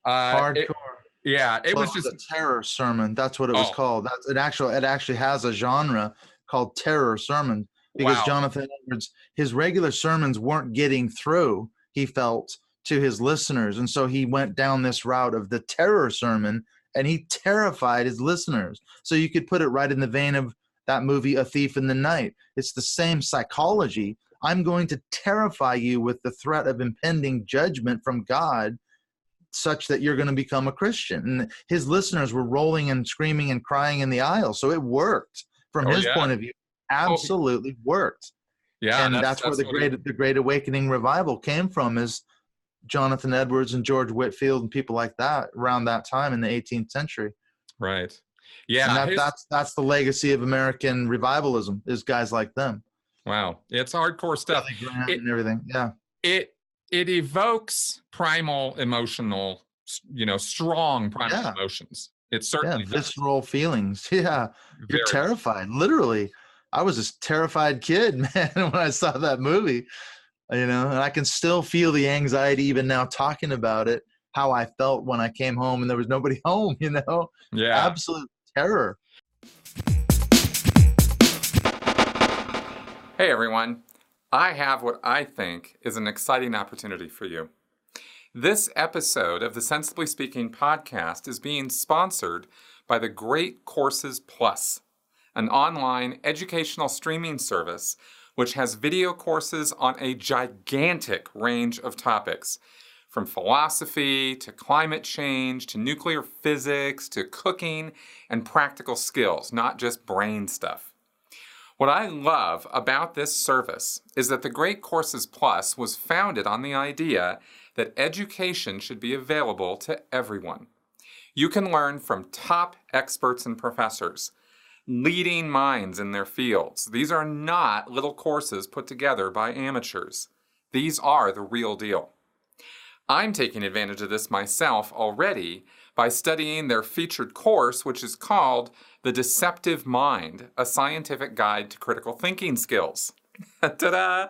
Hardcore. It was just a terror sermon. That's what it was called. It actually has a genre called terror sermon, because Jonathan Edwards, his regular sermons weren't getting through, he felt, to his listeners, and so he went down this route of the terror sermon, and he terrified his listeners. So you could put it right in the vein of that movie A Thief in the Night. It's the same psychology. I'm going to terrify you with the threat of impending judgment from God, such that you're going to become a Christian. And his listeners were rolling and screaming and crying in the aisle. So it worked from his point of view. Absolutely worked. Yeah, and that's where the Great Awakening revival came from, is Jonathan Edwards and George Whitefield and people like that around that time in the 18th century. Right. Yeah. And that's the legacy of American revivalism, is guys like them. Wow. It's hardcore stuff. And everything. Yeah. It evokes primal emotional, strong primal emotions. It certainly visceral feelings. Yeah. You're terrified. Literally. I was a terrified kid, man, when I saw that movie, and I can still feel the anxiety even now talking about it, how I felt when I came home and there was nobody home, Yeah. Absolute terror. Hey, everyone. I have what I think is an exciting opportunity for you. This episode of the Sensibly Speaking podcast is being sponsored by the Great Courses Plus, an online educational streaming service which has video courses on a gigantic range of topics, from philosophy to climate change to nuclear physics to cooking and practical skills, not just brain stuff. What I love about this service is that the Great Courses Plus was founded on the idea that education should be available to everyone. You can learn from top experts and professors, leading minds in their fields. These are not little courses put together by amateurs. These are the real deal. I'm taking advantage of this myself already by studying their featured course, which is called The Deceptive Mind, a Scientific Guide to Critical Thinking Skills. Ta-da!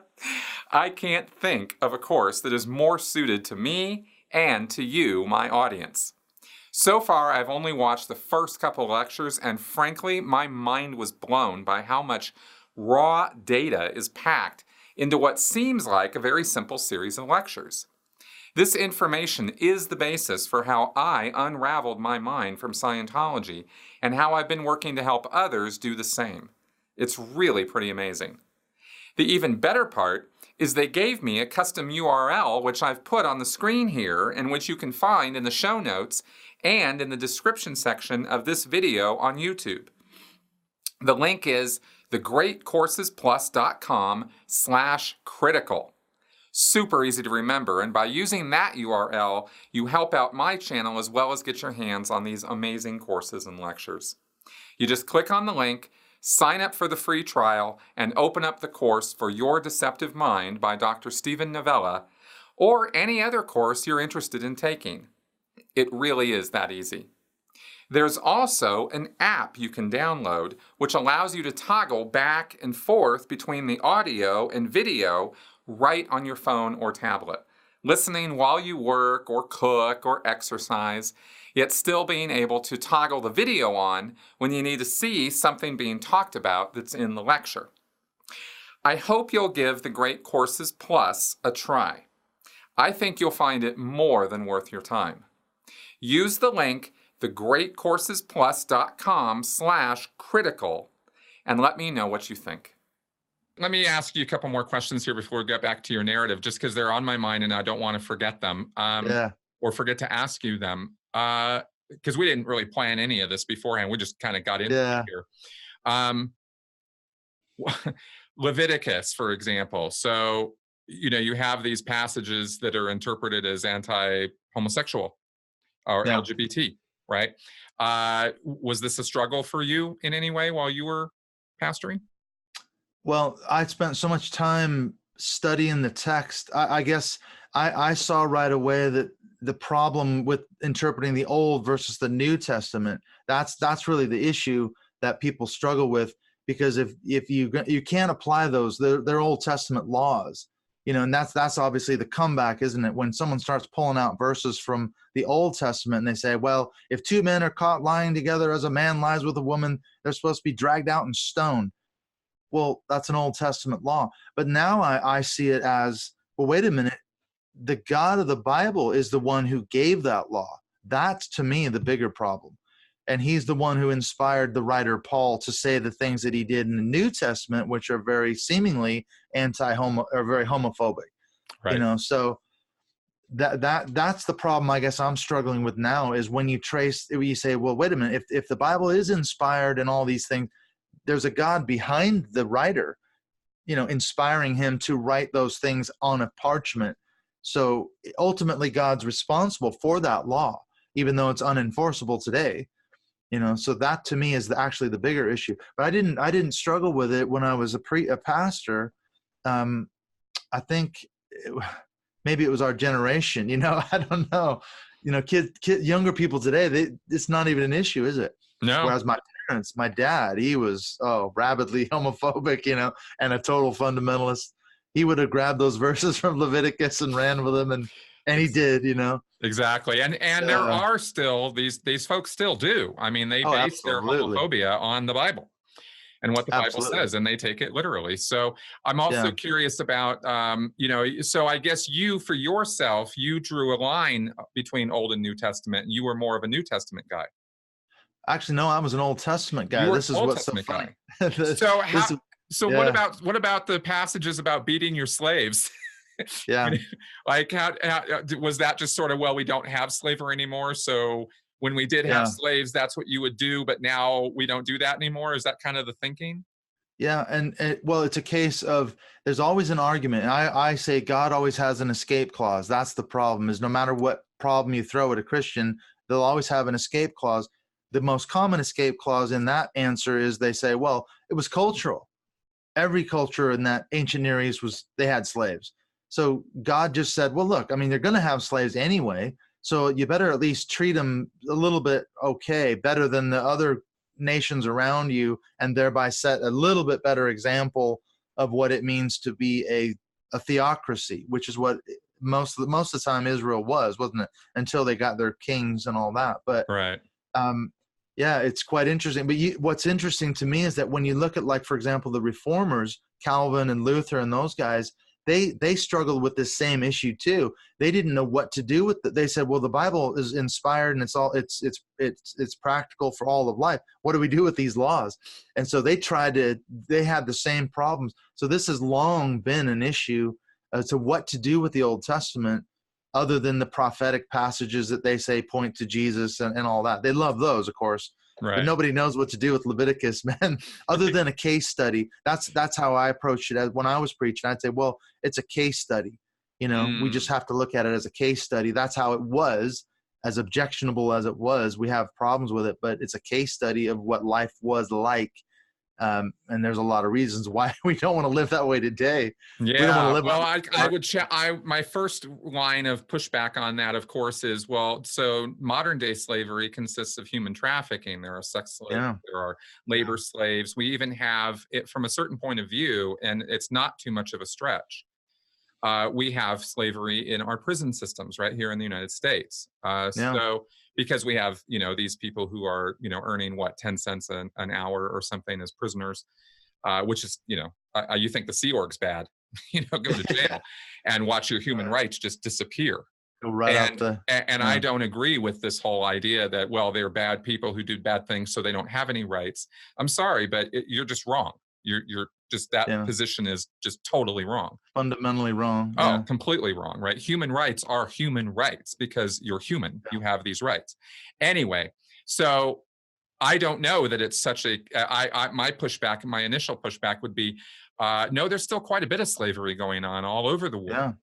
I can't think of a course that is more suited to me and to you, my audience. So far, I've only watched the first couple lectures, and frankly, my mind was blown by how much raw data is packed into what seems like a very simple series of lectures. This information is the basis for how I unraveled my mind from Scientology and how I've been working to help others do the same. It's really pretty amazing. The even better part is they gave me a custom URL, which I've put on the screen here, and which you can find in the show notes and in the description section of this video on YouTube. The link is thegreatcoursesplus.com/critical. Super easy to remember, and by using that URL, you help out my channel as well as get your hands on these amazing courses and lectures. You just click on the link, sign up for the free trial, and open up the course for Your Deceptive Mind by Dr. Stephen Novella, or any other course you're interested in taking. It really is that easy. There's also an app you can download which allows you to toggle back and forth between the audio and video right on your phone or tablet, listening while you work or cook or exercise, yet still being able to toggle the video on when you need to see something being talked about that's in the lecture. I hope you'll give the Great Courses Plus a try. I think you'll find it more than worth your time. Use the link thegreatcoursesplus.com/critical and let me know what you think. Let me ask you a couple more questions here before we get back to your narrative, just because they're on my mind and I don't want to forget them or forget to ask you them, because we didn't really plan any of this beforehand. We just kind of got into it here. Leviticus, for example. So, you have these passages that are interpreted as anti-homosexual or LGBT, right? Was this a struggle for you in any way while you were pastoring? Well, I spent so much time studying the text, I guess I saw right away that the problem with interpreting the Old versus the New Testament, that's really the issue that people struggle with, because if you can't apply those, they're Old Testament laws, and that's obviously the comeback, isn't it? When someone starts pulling out verses from the Old Testament and they say, well, if two men are caught lying together as a man lies with a woman, they're supposed to be dragged out and stoned. Well, that's an Old Testament law. But now I see it as, well, wait a minute. The God of the Bible is the one who gave that law. That's, to me, the bigger problem. And he's the one who inspired the writer Paul to say the things that he did in the New Testament, which are very seemingly anti-homo or very homophobic. Right. So that's the problem I guess I'm struggling with now, is when you say, well, wait a minute, if the Bible is inspired and all these things, there's a God behind the writer, inspiring him to write those things on a parchment. So ultimately God's responsible for that law, even though it's unenforceable today. So that to me is actually the bigger issue. But I didn't struggle with it when I was a pastor. I think maybe it was our generation, I don't know, younger people today, it's not even an issue, is it? No. Whereas my dad, he was rabidly homophobic, and a total fundamentalist. He would have grabbed those verses from Leviticus and ran with them, and he did, Exactly. And there are still these folks still do. I mean, they base their homophobia on the Bible and what the Bible says, and they take it literally. So I'm also curious about, so I guess for yourself, you drew a line between Old and New Testament, and you were more of a New Testament guy. Actually, no, I was an Old Testament guy. This is what's so funny. So what about the passages about beating your slaves? Yeah. Like how was that just sort of, well, we don't have slavery anymore, so when we did have slaves, that's what you would do, but now we don't do that anymore? Is that kind of the thinking? Yeah, and it's a case of, there's always an argument. And I say God always has an escape clause. That's the problem, is no matter what problem you throw at a Christian, they'll always have an escape clause. The most common escape clause in that answer is they say, well, it was cultural. Every culture in that ancient Near East they had slaves. So God just said, well, look, I mean, they're going to have slaves anyway, so you better at least treat them a little bit better than the other nations around you, and thereby set a little bit better example of what it means to be a theocracy, which is what most of the time Israel wasn't it? Until they got their kings and all that. But right. Yeah, it's quite interesting. But what's interesting to me is that when you look at, like, for example, the reformers, Calvin and Luther and those guys, they struggled with this same issue too. They didn't know what to do with it. They said, well, the Bible is inspired and it's practical for all of life. What do we do with these laws? And so they had the same problems. So this has long been an issue to what to do with the Old Testament, other than the prophetic passages that they say point to Jesus and all that. They love those, of course. Right. But nobody knows what to do with Leviticus, man, other than a case study. That's how I approached it. When I was preaching, I'd say, well, it's a case study. We just have to look at it as a case study. That's how it was. As objectionable as it was, we have problems with it, but it's a case study of what life was like. And there's a lot of reasons why we don't want to live that way today. Yeah. We don't want to live. Well, my first line of pushback on that, of course, is, well, so modern day slavery consists of human trafficking. There are sex slaves, there are labor slaves. We even have it from a certain point of view, and it's not too much of a stretch. We have slavery in our prison systems right here in the United States. So because we have, these people who are, earning 10 cents an hour or something as prisoners, which is, you think the Sea Org's bad, go to jail and watch your human rights just disappear. Go right I don't agree with this whole idea that, well, they're bad people who do bad things, so they don't have any rights. I'm sorry, but you're just wrong. You're just, that position is just totally wrong. Fundamentally wrong. Oh, completely wrong, right? Human rights are human rights because you're human. You have these rights. Anyway, so I don't know that it's such my initial pushback would be, no, there's still quite a bit of slavery going on all over the world.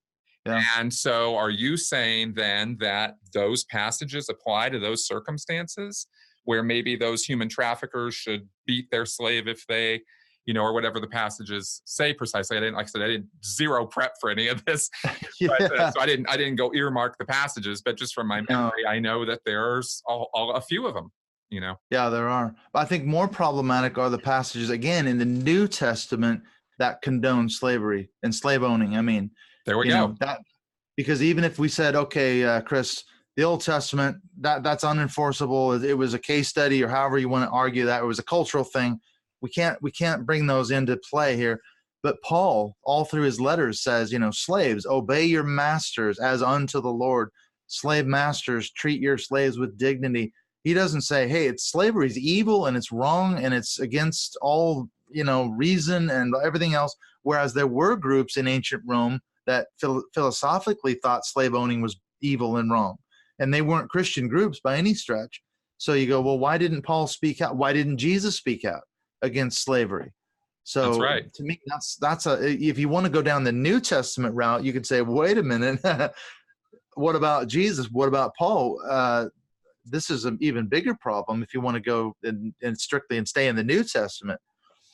Yeah. And so are you saying then that those passages apply to those circumstances where maybe those human traffickers should beat their slave if they or whatever the passages say precisely. Like I said, I did zero prep for any of this, Yeah. so I didn't go earmark the passages, but just from my memory, I know that there's a few of them, Yeah, there are. But I think more problematic are the passages, again, in the New Testament that condone slavery and slave owning. I mean, there we go. Because even if we said, okay, Chris, the Old Testament, that's unenforceable. It was a case study, or however you want to argue that, it was a cultural thing. We can't bring those into play here. But Paul, all through his letters, says, slaves, obey your masters as unto the Lord. Slave masters, treat your slaves with dignity. He doesn't say, hey, slavery is evil and it's wrong and it's against all, reason and everything else. Whereas there were groups in ancient Rome that philosophically thought slave owning was evil and wrong. And they weren't Christian groups by any stretch. So you go, well, why didn't Paul speak out? Why didn't Jesus speak out against slavery? So that's right. To me, if you want to go down the New Testament route, you could say, wait a minute, what about Jesus? What about Paul? This is an even bigger problem if you want to go and strictly and stay in the New Testament.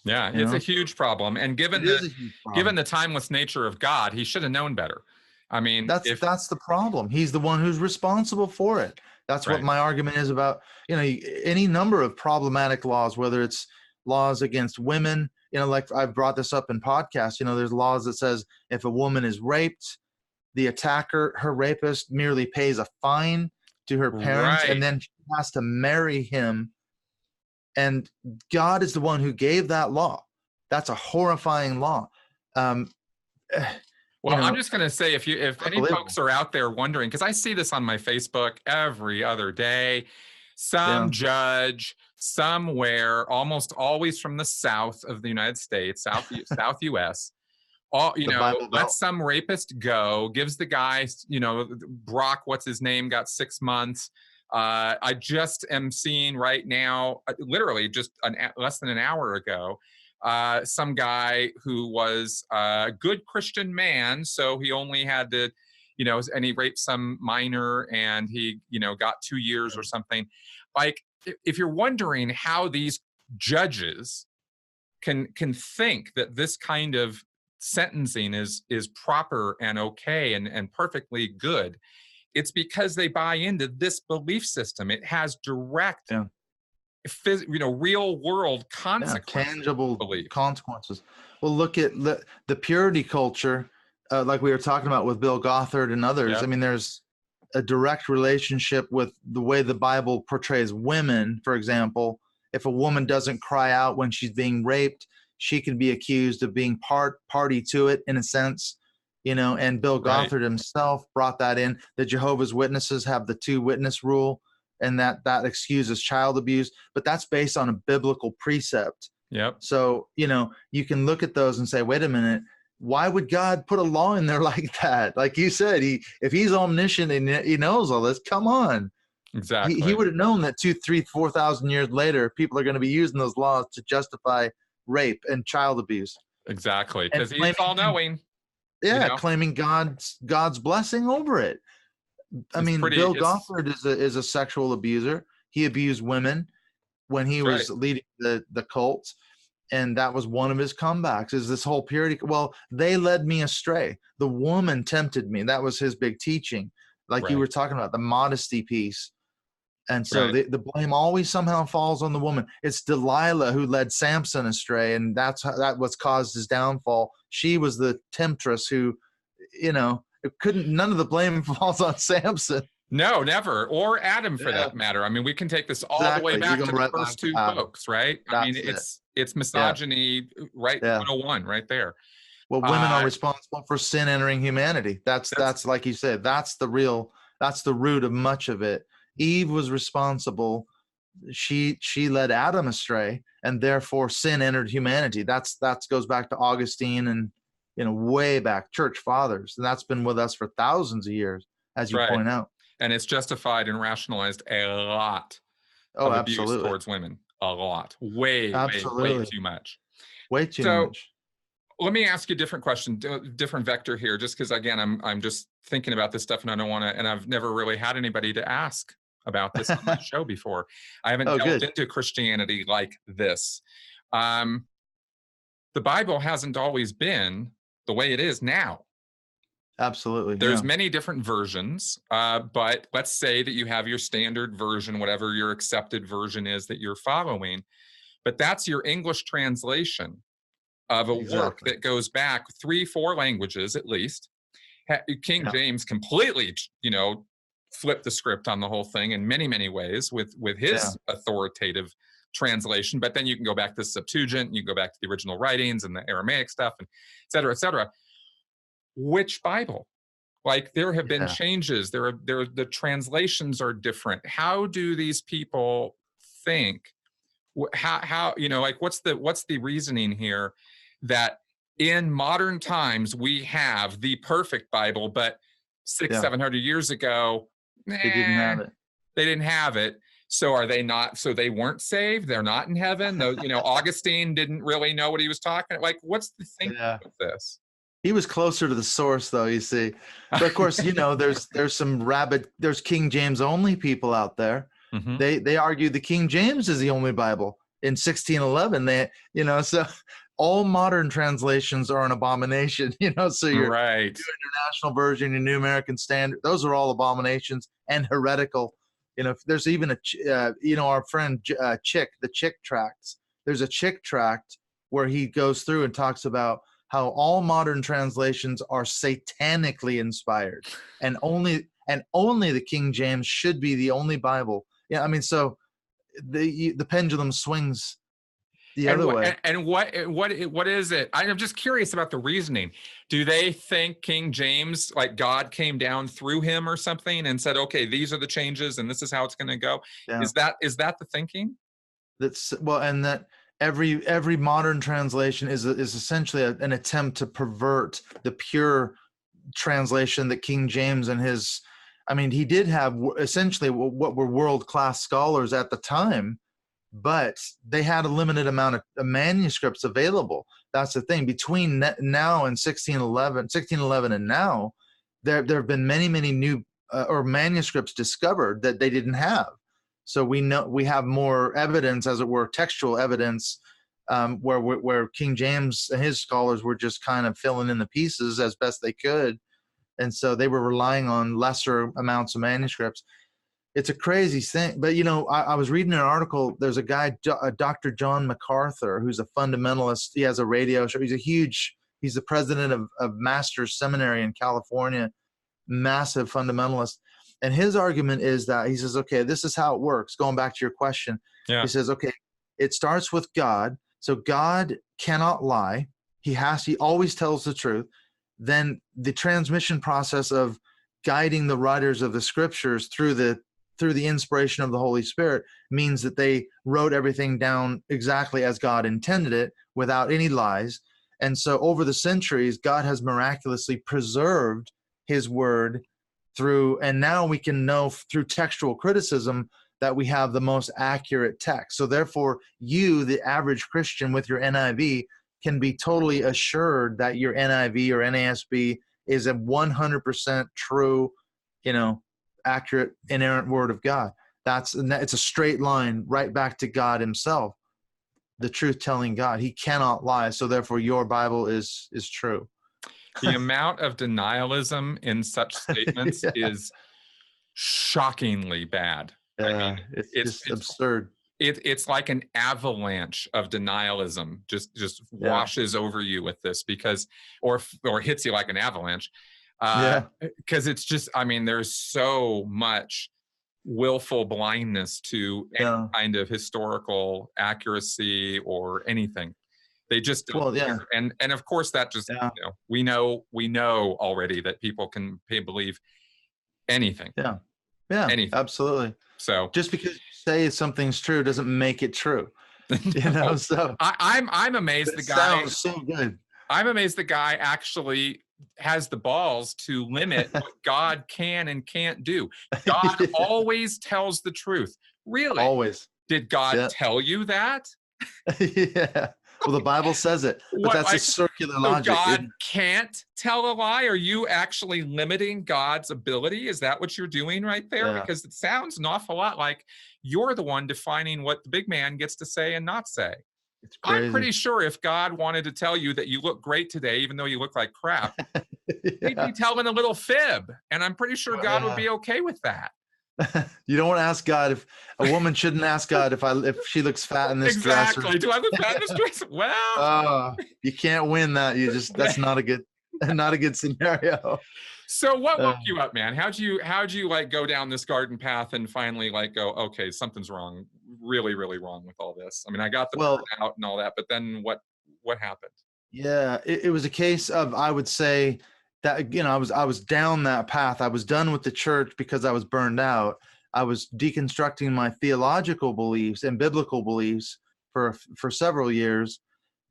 Yeah, it's a huge problem. And given the timeless nature of God, he should have known better. I mean, that's the problem. He's the one who's responsible for it. That's what my argument is about, any number of problematic laws, whether it's laws against women, like I've brought this up in podcasts, there's laws that says if a woman is raped, the attacker, her rapist, merely pays a fine to her parents, and then she has to marry him. And God is the one who gave that law. That's a horrifying law. Well, I'm just going to say, if any folks are out there wondering, because I see this on my Facebook every other day, some judge somewhere, almost always from the south of the United States, south U.S., lets some rapist go, gives the guy, Brock, what's his name, got 6 months. I just am seeing right now, literally just less than an hour ago, some guy who was a good Christian man, so he only had to, and he raped some minor, and he, got 2 years or something. Like, if you're wondering how these judges can think that this kind of sentencing is proper and okay and perfectly good, it's because they buy into this belief system. It has direct, real world consequences, tangible consequences. Well, look at the purity culture, like we were talking about with Bill Gothard and others. Yep. I mean, there's a direct relationship with the way the Bible portrays women. For example, if a woman doesn't cry out when she's being raped, she can be accused of being party to it, in a sense. And Bill Gothard himself brought that in. The Jehovah's Witnesses have the 2-witness rule, and that excuses child abuse, but that's based on a biblical precept. Yep. So, you can look at those and say, wait a minute, why would God put a law in there like that? Like you said, if he's omniscient and he knows all this, come on. Exactly. He would have known that 2,000, 3,000, 4,000 years later, people are going to be using those laws to justify rape and child abuse. Exactly. Because he's all knowing. Yeah, claiming God's blessing over it. I mean, Bill Gothard is a sexual abuser. He abused women when he was leading the cults, and that was one of his comebacks. Is this whole purity? Well, they led me astray. The woman tempted me. That was his big teaching. Like you were talking about, the modesty piece. And so the blame always somehow falls on the woman. It's Delilah who led Samson astray, and that what's caused his downfall. She was the temptress who, none of the blame falls on Samson. No, never. Or Adam, for that matter. I mean, we can take this all the way back to the first two folks, right? I mean, it's misogyny, 101 right there. Well, women are responsible for sin entering humanity. That's like you said, that's the root of much of it. Eve was responsible. She led Adam astray, and therefore sin entered humanity. That goes back to Augustine and way back, church fathers, and that's been with us for thousands of years, as you point out. And it's justified and rationalized a lot of abuse towards women. A lot, way too much. Way too much. Let me ask you a different question, different vector here, just because again, I'm just thinking about this stuff, and I don't want to, and I've never really had anybody to ask about this on my show before. I haven't delved into Christianity like this. the Bible hasn't always been the way it is now. Absolutely. There's many different versions, but let's say that you have your standard version, whatever your accepted version is that you're following, but that's your English translation of a work that goes back 3-4 languages at least. King James completely, flipped the script on the whole thing in many, many ways with his authoritative translation. But then you can go back to the Septuagint, you go back to the original writings and the Aramaic stuff, and et cetera, et cetera. Which Bible? Like, there have been changes. The translations are different. How do these people think? How like, what's the reasoning here that in modern times we have the perfect Bible, but 600-700 years ago they didn't have it. They didn't have it. So are they not? So they weren't saved. They're not in heaven. Though, Augustine didn't really know what he was talking. Like, what's the thing with this? He was closer to the source, though, you see. But of course, there's King James only people out there. Mm-hmm. They argue the King James is the only Bible in 1611. So all modern translations are an abomination. So your right. New International Version, your New American Standard, those are all abominations and heretical. There's even our friend Chick, the Chick Tracts. There's a Chick Tract where he goes through and talks about how all modern translations are satanically inspired, and only the King James should be the only Bible. So the pendulum swings the other way. And what is it? I'm just curious about the reasoning. Do they think King James, like God came down through him or something and said, okay, these are the changes and this is how it's going to go? Yeah. Is that the thinking? And that every modern translation is essentially an attempt to pervert the pure translation that King James and his, he did have essentially what were world-class scholars at the time, but they had a limited amount of manuscripts available. That's the thing. Between now and 1611 and now, there have been many, many new or manuscripts discovered that they didn't have. So we have more evidence, as it were, textual evidence, where King James and his scholars were just kind of filling in the pieces as best they could. And so they were relying on lesser amounts of manuscripts. It's a crazy thing. But, I was reading an article. There's a guy, Dr. John MacArthur, who's a fundamentalist. He has a radio show. He's the president of Masters Seminary in California, massive fundamentalist. And his argument is that he says, okay, this is how it works. Going back to your question, He says, okay, it starts with God. So God cannot lie. He always tells the truth. Then the transmission process of guiding the writers of the scriptures through the inspiration of the Holy Spirit means that they wrote everything down exactly as God intended it, without any lies. And so over the centuries, God has miraculously preserved his word and now we can know through textual criticism that we have the most accurate text. So therefore, you, the average Christian with your NIV, can be totally assured that your NIV or NASB is a 100% true, accurate, inerrant word of God. It's a straight line right back to God himself, the truth-telling God. He cannot lie. So therefore, your Bible is true. The amount of denialism in such statements is shockingly bad. It's just absurd. It's like an avalanche of denialism just washes over you with this or hits you like an avalanche. Because it's just, there's so much willful blindness to any kind of historical accuracy or anything. They just don't care. And of course that just we know already that people can believe anything. Anything. Absolutely. So just because you say something's true doesn't make it true. So I'm amazed the guy sounds so good. I'm amazed the guy actually has the balls to limit what God can and can't do. God always tells the truth. Really? Always. Did God tell you that? Yeah. Well, the Bible says it, but that's a circular logic. God can't tell a lie? Are you actually limiting God's ability? Is that what you're doing right there? Yeah. Because it sounds an awful lot like you're the one defining what the big man gets to say and not say. It's crazy. I'm pretty sure if God wanted to tell you that you look great today, even though you look like crap, he'd be telling a little fib. And I'm pretty sure God would be okay with that. You don't want to ask God if a woman shouldn't ask God if she looks fat in this dress. Exactly. Do I look fat in this dress? Well, you can't win that. That's not a good scenario. So what woke you up, man? How'd you like go down this garden path and finally like go, okay, something's wrong, really, really wrong with all this? I mean, I got the burnout and all that, but then what happened? Yeah, it was a case of, I would say that, I was down that path. I was done with the church because I was burned out. I was deconstructing my theological beliefs and biblical beliefs for several years.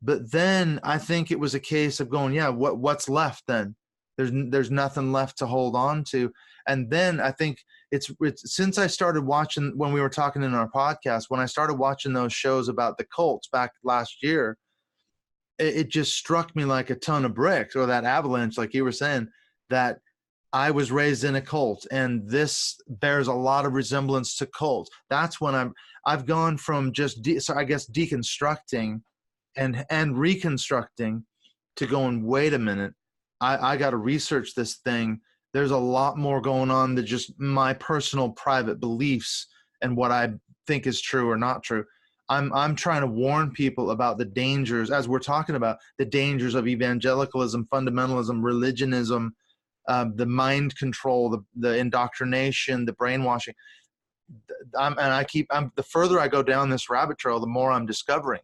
But then I think it was a case of going, yeah, what's left then? There's nothing left to hold on to. And then I think it's since I started watching, when we were talking in our podcast, when I started watching those shows about the cults back last year, it just struck me like a ton of bricks, or that avalanche, like you were saying, that I was raised in a cult, and this bears a lot of resemblance to cults. That's when I've gone from just deconstructing and reconstructing to going, wait a minute, I got to research this thing. There's a lot more going on than just my personal private beliefs and what I think is true or not true. I'm trying to warn people about the dangers, as we're talking about, the dangers of evangelicalism, fundamentalism, religionism, the mind control, the indoctrination, the brainwashing. The further I go down this rabbit trail, the more I'm discovering.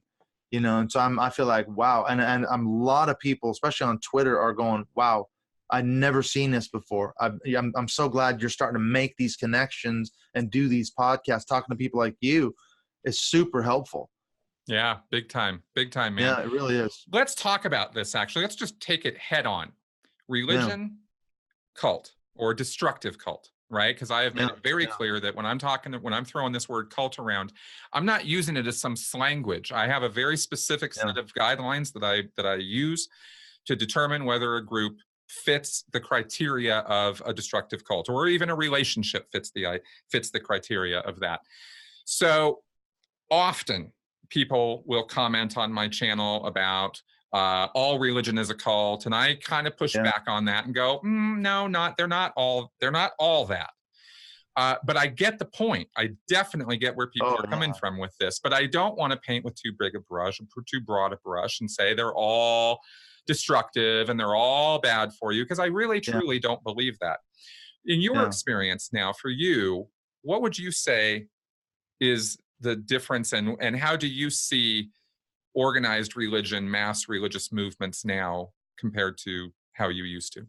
And so I feel like, wow. And a lot of people, especially on Twitter, are going, wow, I'd never seen this before. I'm so glad you're starting to make these connections and do these podcasts. Talking to people like you is super helpful. Yeah, big time, man. Yeah, it really is. Let's talk about this, actually. Let's just take it head on. Religion, cult, or destructive cult. Right? Because I have made it very clear that when I'm throwing this word cult around, I'm not using it as some slanguage. I have a very specific set of guidelines that I use to determine whether a group fits the criteria of a destructive cult, or even a relationship fits the criteria of that. So often people will comment on my channel about all religion is a cult, and I kind of push back on that and go, no, they're not all that. But I get the point. I definitely get where people are coming from with this, but I don't want to paint with too big a brush or too broad a brush and say they're all destructive and they're all bad for you, because I really truly don't believe that. In your experience now, for you, what would you say is the difference, and how do you see organized religion, mass religious movements now compared to how you used to?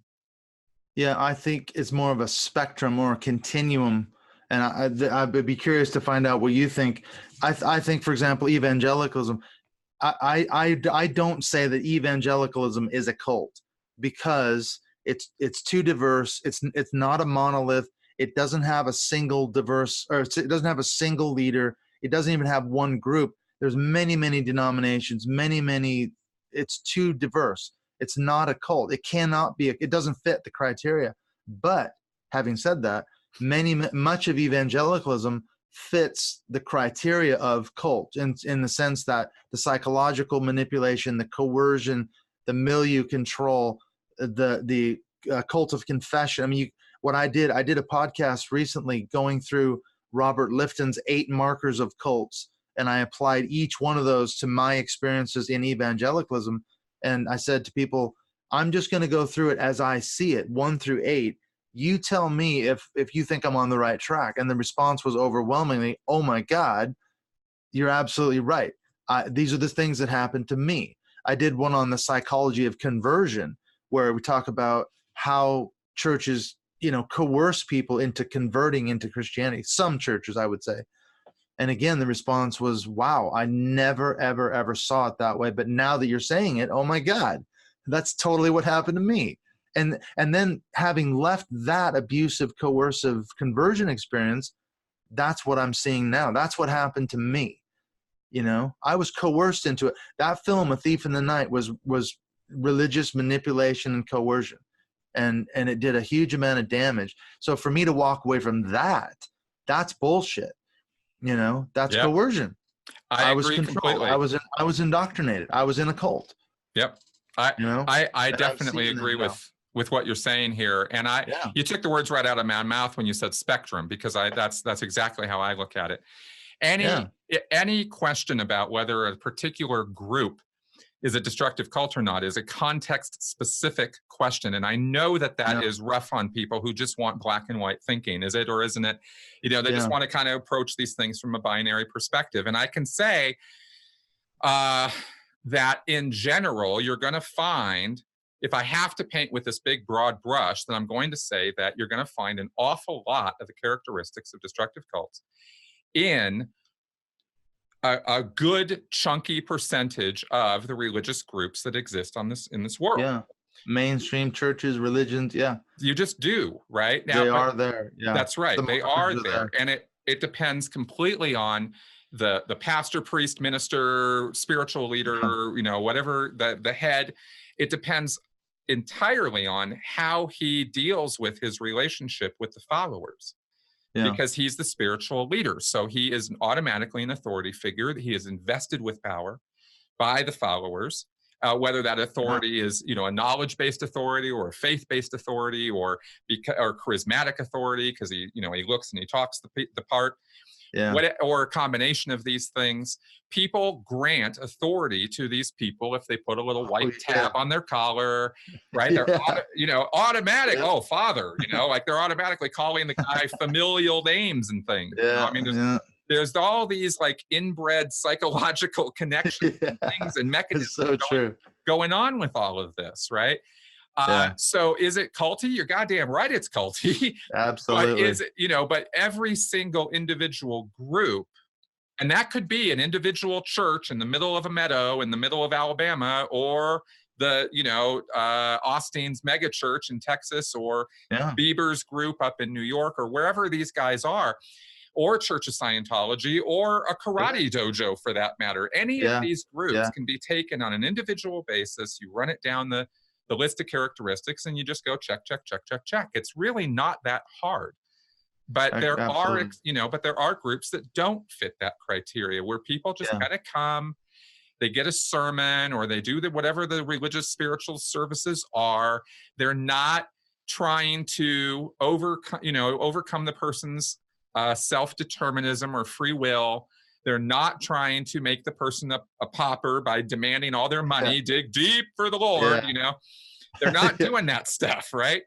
Yeah, I think it's more of a spectrum or a continuum, and I'd be curious to find out what you think. I think, for example, evangelicalism. I don't say that evangelicalism is a cult, because it's too diverse. It's not a monolith. It doesn't have a single diverse, or it doesn't have a single leader. It doesn't even have one group. There's many denominations, many. It's too diverse. It's not a cult. It cannot be. It doesn't fit the criteria. But having said that, much of evangelicalism fits the criteria of cult in the sense that the psychological manipulation, the coercion, the milieu control, the cult of confession. I mean, what I did a podcast recently going through Robert Lifton's 8 markers of cults, and I applied each one of those to my experiences in evangelicalism. And I said to people, I'm just going to go through it as I see it, 1 through 8. You tell me if you think I'm on the right track. And the response was overwhelmingly, oh my God, you're absolutely right. These are the things that happened to me. I did one on the psychology of conversion, where we talk about how churches, coerce people into converting into Christianity. Some churches, I would say. And again, the response was, wow, I never, ever saw it that way. But now that you're saying it, oh my God, that's totally what happened to me. And then having left that abusive, coercive conversion experience, that's what I'm seeing now. That's what happened to me. I was coerced into it. That film, A Thief in the Night, was religious manipulation and coercion. And it did a huge amount of damage. So for me to walk away from that, that's bullshit. That's coercion. I was agree controlled. completely. I was indoctrinated. I was in a cult. Yep. I definitely agree with what you're saying here. And you took the words right out of my mouth when you said spectrum, because that's exactly how I look at it. Any question about whether a particular group is a destructive cult or not is a context-specific question. And I know that is rough on people who just want black and white thinking. Is it or isn't it? They just want to kind of approach these things from a binary perspective. And I can say that in general, you're going to find, if I have to paint with this big broad brush, then I'm going to say that you're going to find an awful lot of the characteristics of destructive cults in a good chunky percentage of the religious groups that exist in this world. Yeah. Mainstream churches, religions. Yeah. You just do, right? Now, they are there. Yeah. That's right. They are there. And it depends completely on the pastor, priest, minister, spiritual leader, whatever the head. It depends entirely on how he deals with his relationship with the followers. Because he's the spiritual leader. So he is automatically an authority figure. He is invested with power by the followers, whether that authority is, a knowledge-based authority or a faith-based authority or charismatic authority, because he looks and he talks the part. Or a combination of these things. People grant authority to these people if they put a little white tab on their collar, right? They're automatic. Oh, Father, like they're automatically calling the guy familial names and things. There's all these like inbred psychological connections and things and mechanisms going on with all of this, right? So is it culty? You're goddamn right it's culty. Absolutely. But is it, but every single individual group, and that could be an individual church in the middle of a meadow in the middle of Alabama, or the, Austin's mega church in Texas, or Bieber's group up in New York, or wherever these guys are, or Church of Scientology, or a karate dojo for that matter. Any of these groups can be taken on an individual basis. You run it down the list of characteristics and you just go check. It's really not that hard. But there are groups that don't fit that criteria, where people just kind of come, they get a sermon, or they do whatever the religious spiritual services are. They're not trying to overcome the person's self-determinism or free will. They're not trying to make the person a pauper by demanding all their money, dig deep for the Lord, They're not doing that stuff, right?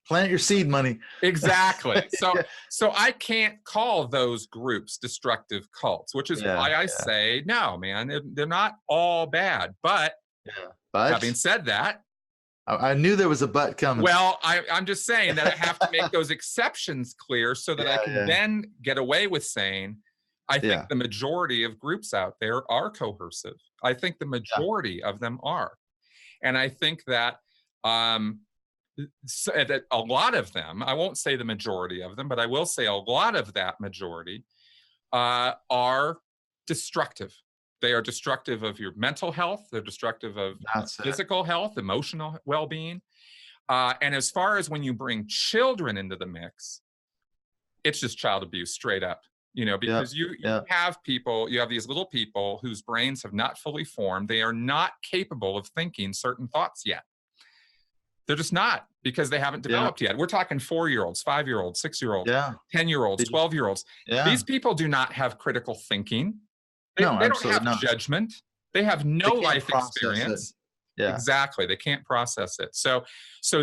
Plant your seed money. Exactly. So I can't call those groups destructive cults, which is why I say, no, man, they're not all bad. But having said that, I knew there was a but coming. Well, I'm just saying that I have to make those exceptions clear so that I can then get away with saying, I think the majority of groups out there are coercive. I think the majority of them are. And I think that that a lot of them, I won't say the majority of them, but I will say a lot of that majority are destructive. They are destructive of your mental health. They're destructive of physical health, emotional well-being. And as far as when you bring children into the mix, it's just child abuse straight up. Because you have people, you have these little people whose brains have not fully formed. They are not capable of thinking certain thoughts yet. They're just not, because they haven't developed yet. We're talking 4-year-olds, 5-year-olds, 6-year-olds, 10-year-olds, 12-year-olds. These people do not have critical thinking. They don't have judgment. They have no life experience. Exactly. They can't process it. So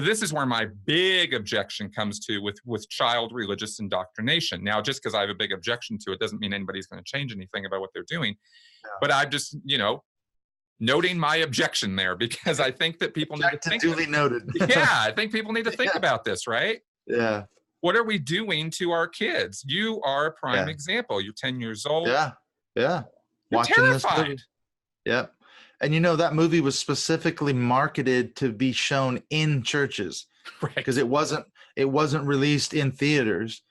this is where my big objection comes to with child religious indoctrination. Now, just because I have a big objection to it doesn't mean anybody's going to change anything about what they're doing. But I'm just, noting my objection there, because I think that people need to think. Duly noted. I think people need to think about this, right? Yeah. What are we doing to our kids? You are a prime example. You're 10 years old. Yeah. You're Watching terrified. This movie. Yep. And that movie was specifically marketed to be shown in churches, right? Because it wasn't released in theaters.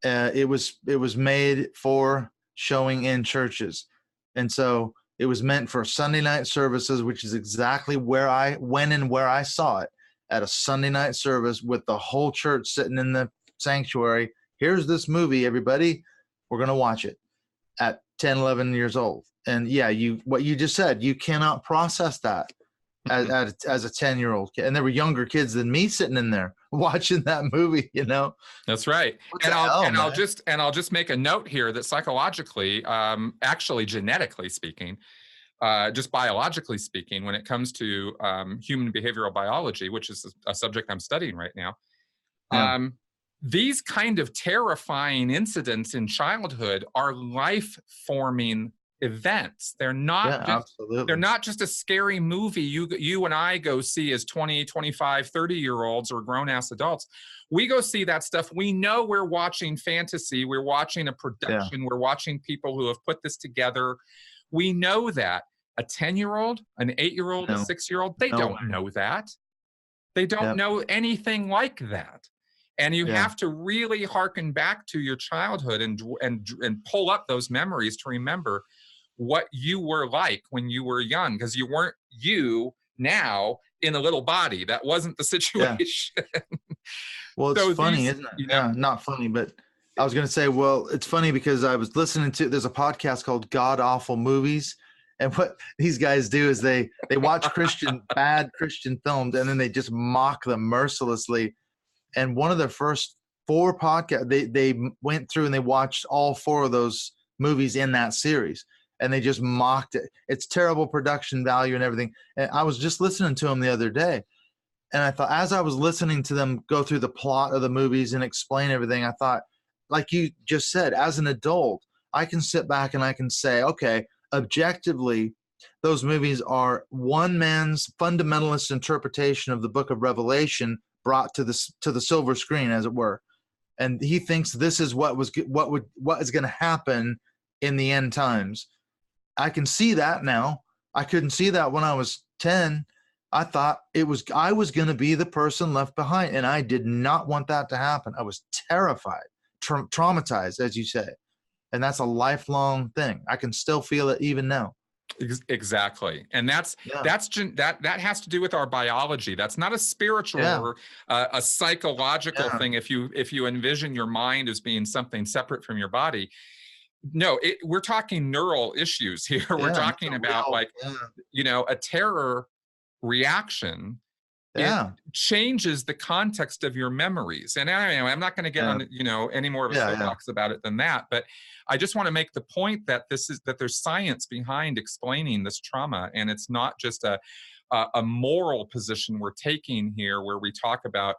It was made for showing in churches, and so it was meant for Sunday night services, which is exactly where I went and where I saw it, at a Sunday night service with the whole church sitting in the sanctuary. Here's this movie, everybody. We're going to watch it at 10, 11 years old. And yeah, what you just said, you cannot process that as a 10-year-old kid. And there were younger kids than me sitting in there watching that movie, you know. That's right. What the hell, man? I'll just make a note here that psychologically, actually genetically speaking, just biologically speaking, when it comes to human behavioral biology, which is a subject I'm studying right now, these kind of terrifying incidents in childhood are life-forming events. They're not they're not just a scary movie you and I go see as 20, 25, 30-year-olds or grown-ass adults. We go see that stuff. We know we're watching fantasy. We're watching a production. We're watching people who have put this together. We know that. A 10-year-old, an 8-year-old, a 6-year-old, they don't know that. They don't know anything like that. And you have to really hearken back to your childhood and pull up those memories to remember what you were like when you were young, because you weren't you now in a little body. That wasn't the situation. Well, it's funny, isn't it? You know? Yeah, not funny, but I was going to say, well, it's funny because I was listening to, there's a podcast called God Awful Movies. And what these guys do is they watch bad Christian films, and then they just mock them mercilessly. And one of their first 4 podcasts, they went through and they watched all 4 of those movies in that series, and they just mocked it. It's terrible production value and everything. And I was just listening to them the other day, and I thought, as I was listening to them go through the plot of the movies and explain everything, I thought, like you just said, as an adult, I can sit back and I can say, okay, objectively, those movies are one man's fundamentalist interpretation of the book of Revelation brought to the silver screen, as it were, and he thinks this is what is going to happen in the end times. I can see that now. I couldn't see that when I was 10. I thought I was going to be the person left behind, and I did not want that to happen. I was terrified, traumatized, as you say, and that's a lifelong thing. I can still feel it even now. Exactly. And that has to do with our biology. That's not a spiritual or a psychological thing. If you envision your mind as being something separate from your body, no, we're talking neural issues here. We're talking about a terror reaction. It changes the context of your memories. And anyway, I'm not going to get on, any more of a soapbox about it than that. But I just want to make the point that there's science behind explaining this trauma, and it's not just a moral position we're taking here, where we talk about,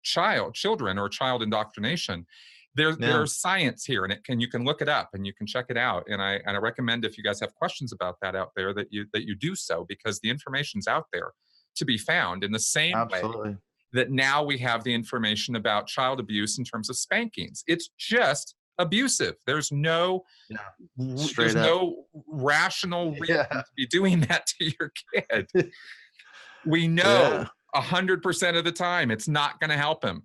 children or child indoctrination. There's science here, and you can look it up and you can check it out. And I recommend, if you guys have questions about that out there, that you do so, because the information's out there to be found, in the same way that now we have the information about child abuse in terms of spankings. It's just abusive. There's no rational reason to be doing that to your kid. We know 100% of the time it's not going to help him.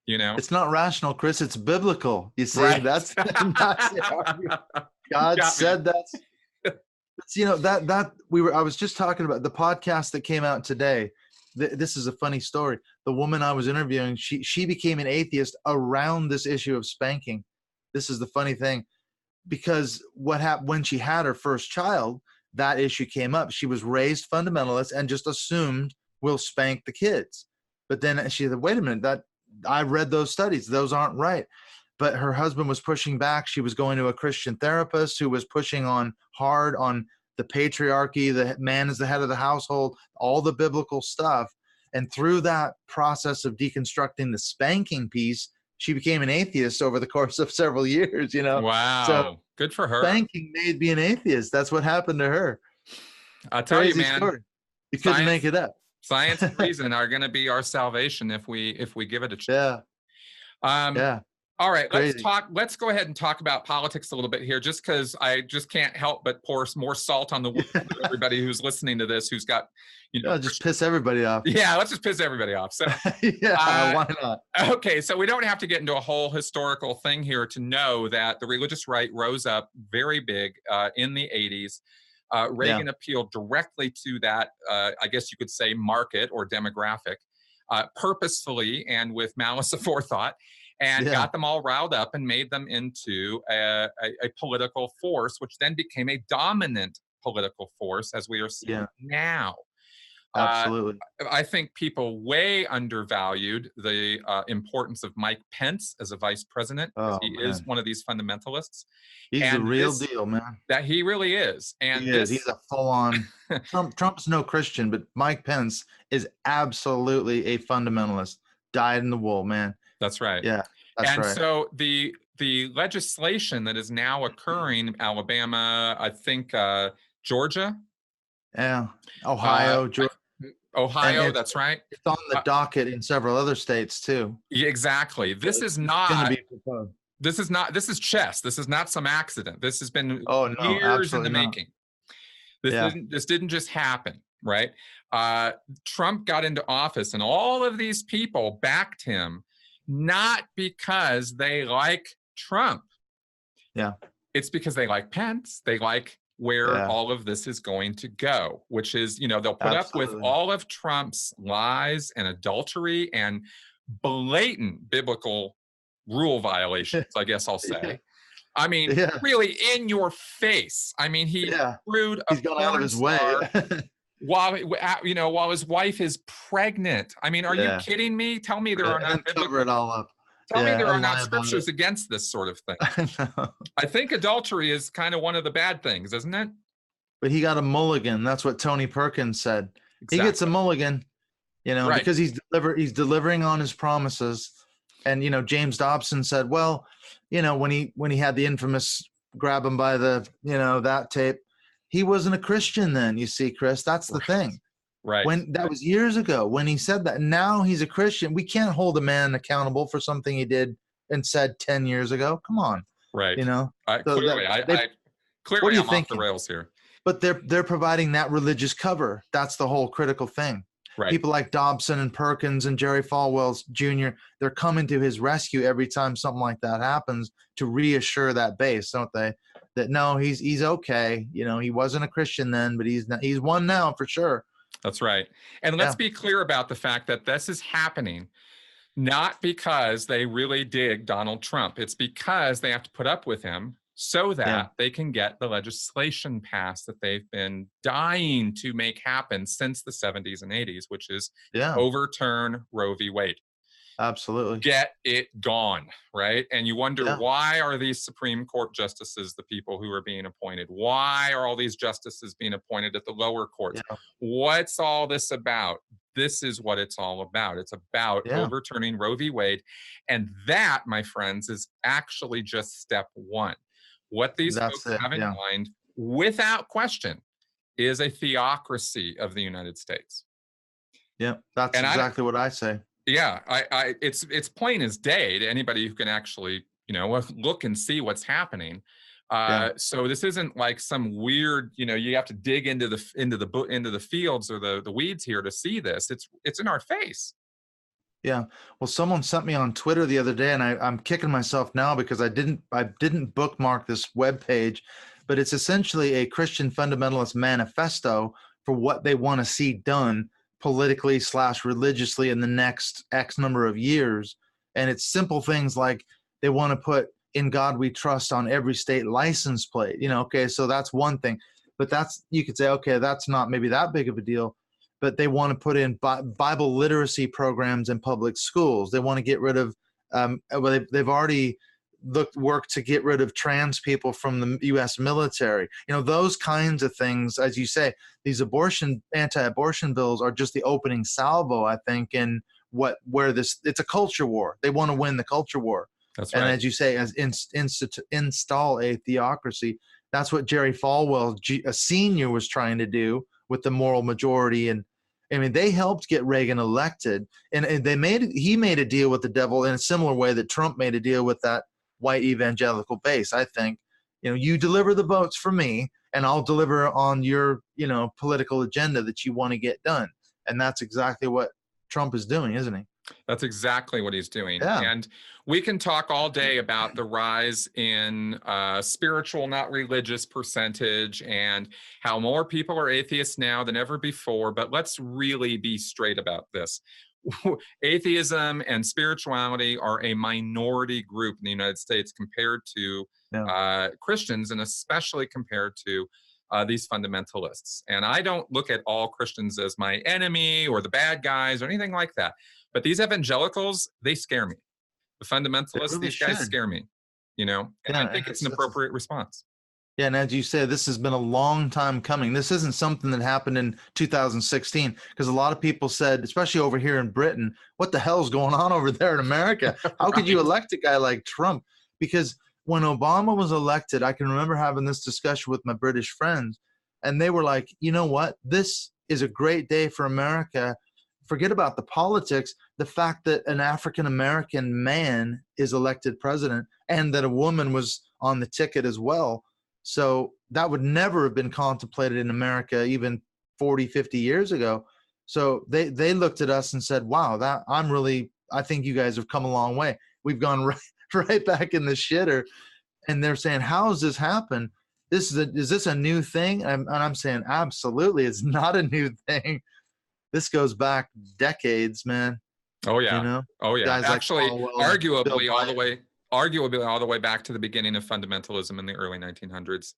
It's not rational, Chris. It's biblical. You see, that's God said that's. I was just talking about the podcast that came out today. This is a funny story. The woman I was interviewing, she became an atheist around this issue of spanking. This is the funny thing, because what happened when she had her first child, that issue came up. She was raised fundamentalist and just assumed we'll spank the kids. But then she said, wait a minute, I read those studies. Those aren't right. But her husband was pushing back. She was going to a Christian therapist who was pushing hard on the patriarchy, the man is the head of the household, all the biblical stuff. And through that process of deconstructing the spanking piece, she became an atheist over the course of several years, Wow. So good for her. Spanking made me an atheist. That's what happened to her. I'll tell you, man. Story. You couldn't make it up. Science and reason are going to be our salvation if we give it a chance. All right, let's go ahead and talk about politics a little bit here, just because I just can't help but pour more salt on the wound for everybody who's listening to this, who's got, just piss everybody off. Yeah, let's just piss everybody off. So why not? Okay, so we don't have to get into a whole historical thing here to know that the religious right rose up very big in the 80s. Reagan appealed directly to that, I guess you could say, market or demographic, purposefully and with malice aforethought. and got them all riled up and made them into a political force, which then became a dominant political force, as we are seeing now. Absolutely. I think people way undervalued the importance of Mike Pence as a vice president. He is one of these fundamentalists. He's the real deal, man. That he really is. And he is. He's a full-on Trump's no Christian, but Mike Pence is absolutely a fundamentalist. Dyed in the wool, man. That's right. Yeah, that's right. And so the legislation that is now occurring in Alabama, I think Georgia. Yeah. Ohio, Georgia. Ohio, that's right. It's on the docket in several other states too. Yeah, exactly. This is not. This is not. This is chess. This is not some accident. This has been years in the making. This didn't just happen, right? Trump got into office, and all of these people backed him, not because they like Trump. Yeah, it's because they like Pence. They like where all of this is going to go, which is, they'll put up with all of Trump's lies and adultery and blatant biblical rule violations, I guess I'll say. I mean, really in your face. I mean, he screwed a gone out of his way while his wife is pregnant. I mean, are you kidding me? Tell me there are not cover it all up. Tell me there are not scriptures against this sort of thing. I think adultery is kind of one of the bad things, isn't it? But he got a mulligan. That's what Tony Perkins said. Exactly. He gets a mulligan, because he's delivering on his promises. And James Dobson said, well, when he had the infamous grab him by the that tape, he wasn't a Christian then. You see, Chris, that's the thing. Right. When that was years ago when he said that. Now he's a Christian. We can't hold a man accountable for something he did and said 10 years ago. Come on. Right. So clearly I'm off the rails here. But they're providing that religious cover. That's the whole critical thing. Right. People like Dobson and Perkins and Jerry Falwell Jr., they're coming to his rescue every time something like that happens to reassure that base, don't they? That no, he's okay. He wasn't a Christian then, but he's one now for sure. That's right. And let's be clear about the fact that this is happening not because they really dig Donald Trump. It's because they have to put up with him so that they can get the legislation passed that they've been dying to make happen since the 70s and 80s, which is overturn Roe v. Wade. Absolutely. Get it gone, right? And you wonder, why are these Supreme Court justices the people who are being appointed? Why are all these justices being appointed at the lower courts? What's all this about? This is what it's all about. It's about overturning Roe v. Wade. And that, my friends, is actually just step one. What these folks have in mind, without question, is a theocracy of the United States. Yeah, that's exactly what I say. Yeah, it's plain as day to anybody who can actually, look and see what's happening. So this isn't like some weird, you have to dig into the fields or the weeds here to see this. It's in our face. Yeah. Well, someone sent me on Twitter the other day, and I'm kicking myself now because I didn't bookmark this webpage, but it's essentially a Christian fundamentalist manifesto for what they want to see done politically / religiously in the next X number of years. And it's simple things like they want to put "In God We Trust" on every state license plate. Okay, so that's one thing. But you could say, okay, that's not maybe that big of a deal. But they want to put in Bible literacy programs in public schools. They want to get rid of, they've already worked to get rid of trans people from the U.S. military. Those kinds of things, as you say, these anti-abortion bills are just the opening salvo, I think, in it's a culture war. They want to win the culture war. That's right. And as you say, as install a theocracy. That's what Jerry Falwell Sr. was trying to do with the moral majority. And I mean, they helped get Reagan elected, and he made a deal with the devil in a similar way that Trump made a deal with that white evangelical base. I think, you deliver the votes for me and I'll deliver on your, political agenda that you want to get done. And that's exactly what Trump is doing, isn't he? That's exactly what he's doing. Yeah. And we can talk all day about the rise in spiritual, not religious percentage and how more people are atheists now than ever before. But let's really be straight about this. atheism and spirituality are a minority group in the United States compared to Christians, and especially compared to these fundamentalists. And I don't look at all Christians as my enemy or the bad guys or anything like that. But these evangelicals, they scare me. The fundamentalists, really these guys should. scare me, you know, and I think it's an appropriate response. Yeah, and as you said, this has been a long time coming. This isn't something that happened in 2016, because a lot of people said, especially over here in Britain, what the hell's going on over there in America? How could you elect a guy like Trump? Because when Obama was elected, I can remember having this discussion with my British friends, and they were like, you know what? This is a great day for America. Forget about the politics. The fact that an African-American man is elected president and that a woman was on the ticket as well. So that would never have been contemplated in America even 40, 50 years ago. So they looked at us and said, wow, I think you guys have come a long way. We've gone right back in the shitter. And they're saying, how has this happened? Is this a new thing? And I'm saying, absolutely, it's not a new thing. This goes back decades, man. Oh yeah. You know? Oh yeah. Guys Actually, like arguably all the way back to the beginning of fundamentalism in the early 1900s,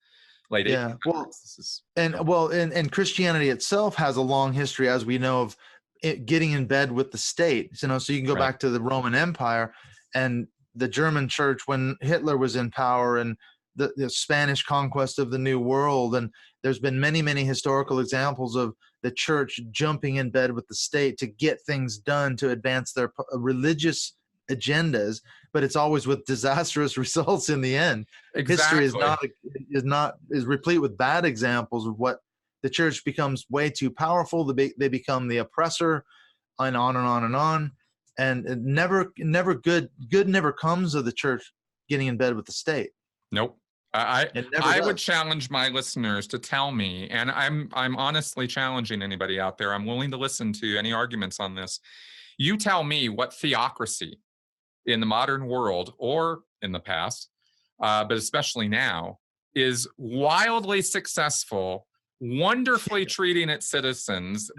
late 1800s. And Christianity itself has a long history, as we know, of it getting in bed with the state. You know, so you can go back to the Roman Empire and the German church when Hitler was in power, and the Spanish conquest of the New World. And there's been many, many historical examples of the church jumping in bed with the state to get things done to advance their religious agendas, but it's always with disastrous results in the end. Exactly. History is replete with bad examples of what the church becomes way too powerful. They become the oppressor, and on and on and on. And it never good never comes of the church getting in bed with the state. Nope. I would challenge my listeners to tell me, and I'm honestly challenging anybody out there. I'm willing to listen to any arguments on this. You tell me what theocracy in the modern world, or in the past, but especially now, is wildly successful, wonderfully treating its citizens,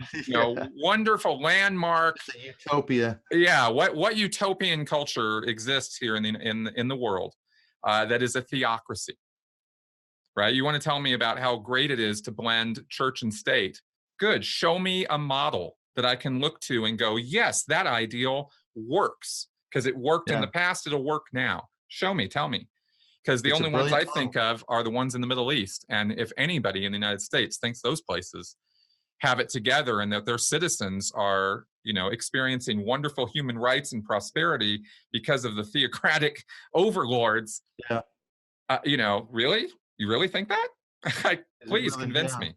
wonderful landmark. It's a utopia. Yeah, what utopian culture exists here in the world that is a theocracy? Right? You want to tell me about how great it is to blend church and state. Good. Show me a model that I can look to and go, yes, that ideal works, because it worked in the past. It'll work now. Show me, tell me. Because the only ones I think of are the ones in the Middle East. And if anybody in the United States thinks those places have it together and that their citizens are, experiencing wonderful human rights and prosperity because of the theocratic overlords, really? You really think that? Please convince me,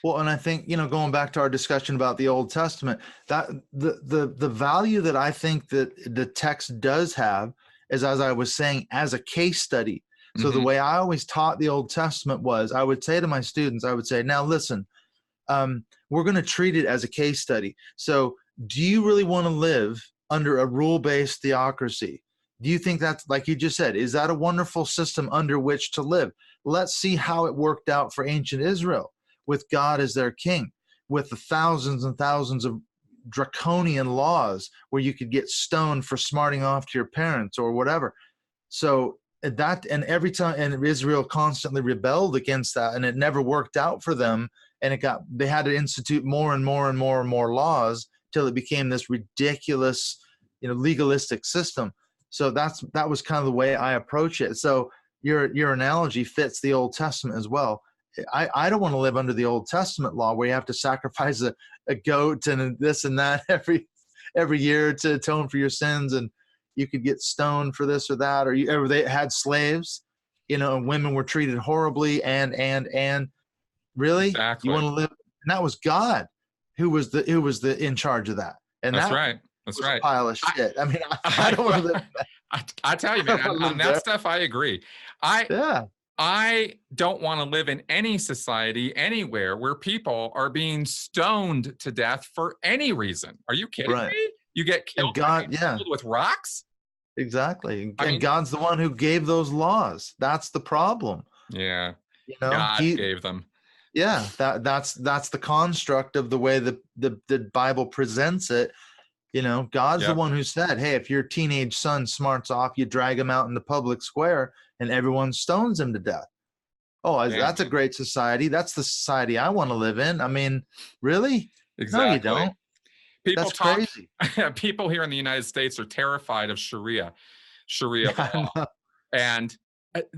Well, and I think, going back to our discussion about the Old Testament, that the value that I think that the text does have is, as I was saying, as a case study. So the way I always taught the Old Testament was, I would say to my students, now listen, we're going to treat it as a case study. So do you really want to live under a rule-based theocracy? Do you think that's, like you just said, is that a wonderful system under which to live? Let's see how it worked out for ancient Israel, with God as their king, with the thousands and thousands of draconian laws where you could get stoned for smarting off to your parents or whatever. So that, and every time, and Israel constantly rebelled against that, and it never worked out for them. And they had to institute more and more and more and more laws till it became this ridiculous, legalistic system. So that was kind of the way I approach it. So your analogy fits the Old Testament as well. I don't want to live under the Old Testament law where you have to sacrifice a goat and this and that every year to atone for your sins, and you could get stoned for this or that, or they had slaves, and women were treated horribly, and really, exactly. You want to live? And that was God who was the in charge of that. And that's right. That's right. A pile of shit. I mean, I don't want to live. I tell you, man, on that stuff, I agree. I don't want to live in any society anywhere where people are being stoned to death for any reason. Are you kidding me? You get killed, killed with rocks? Exactly. And God's the one who gave those laws. That's the problem. Yeah. God gave them. Yeah, that's the construct of the way the Bible presents it. You know, God's the Yep. one who said, hey, if your teenage son smarts off, you drag him out in the public square and everyone stones him to death. Oh, that's a great society. That's the society I want to live in. I mean, really? No, you Exactly. don't. People That's talk, crazy. people here in the United States are terrified of Sharia Yeah, law. And,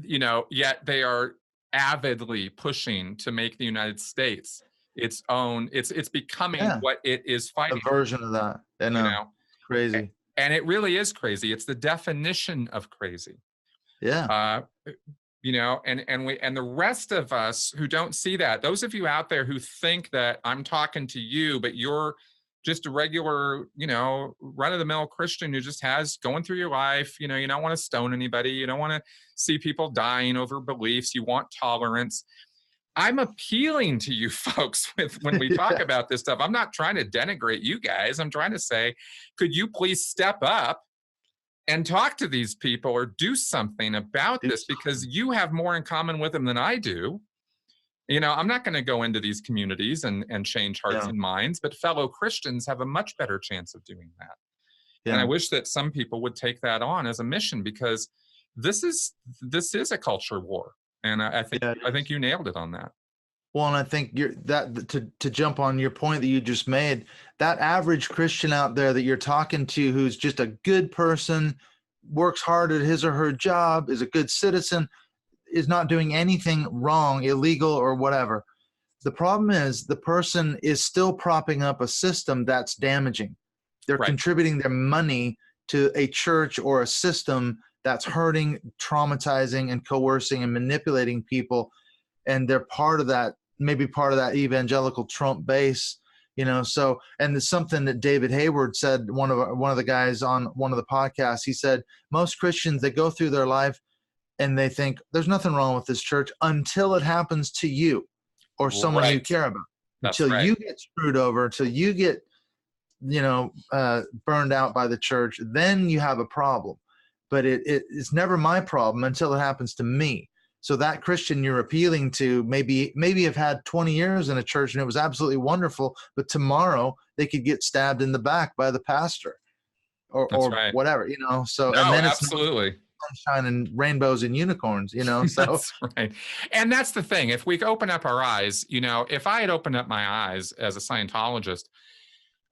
you know, yet they are avidly pushing to make the United States its own, it's becoming yeah, what it is a fighting, version of that. I you know. know? Crazy. And it really is crazy. It's the definition of crazy. Yeah. Uh, you know, and the rest of us who don't see that, those of you out there who think that I'm talking to you, but you're just a regular, you know, run-of-the-mill Christian who just has going through your life, you know, you don't want to stone anybody, you don't want to see people dying over beliefs, you want tolerance. I'm appealing to you folks with when we talk Yeah. about this stuff. I'm not trying to denigrate you guys. I'm trying to say, could you please step up and talk to these people or do something about this, because you have more in common with them than I do. You know, I'm not going to go into these communities and change hearts and minds, but fellow Christians have a much better chance of doing that. And I wish that some people would take that on as a mission, because this is a culture war. And I think you nailed it on that. Well, and I think to jump on your point that you just made, that average Christian out there that you're talking to, who's just a good person, works hard at his or her job, is a good citizen, is not doing anything wrong, illegal, or whatever. The problem is the person is still propping up a system that's damaging. They're contributing their money to a church or a system that's hurting, traumatizing, and coercing and manipulating people. And they're part of that, maybe part of that evangelical Trump base, you know. So, and there's something that David Hayward said, one of the guys on one of the podcasts, he said, most Christians, they go through their life and they think there's nothing wrong with this church until it happens to you or someone you care about. Until you get screwed over, until you get, you know, burned out by the church, then you have a problem. But it's never my problem until it happens to me. So that Christian you're appealing to maybe have had 20 years in a church and it was absolutely wonderful, but tomorrow they could get stabbed in the back by the pastor or whatever, you know. So no, and then absolutely. It's sunshine and rainbows and unicorns, you know. So that's right. And that's the thing. If we open up our eyes, you know, if I had opened up my eyes as a Scientologist,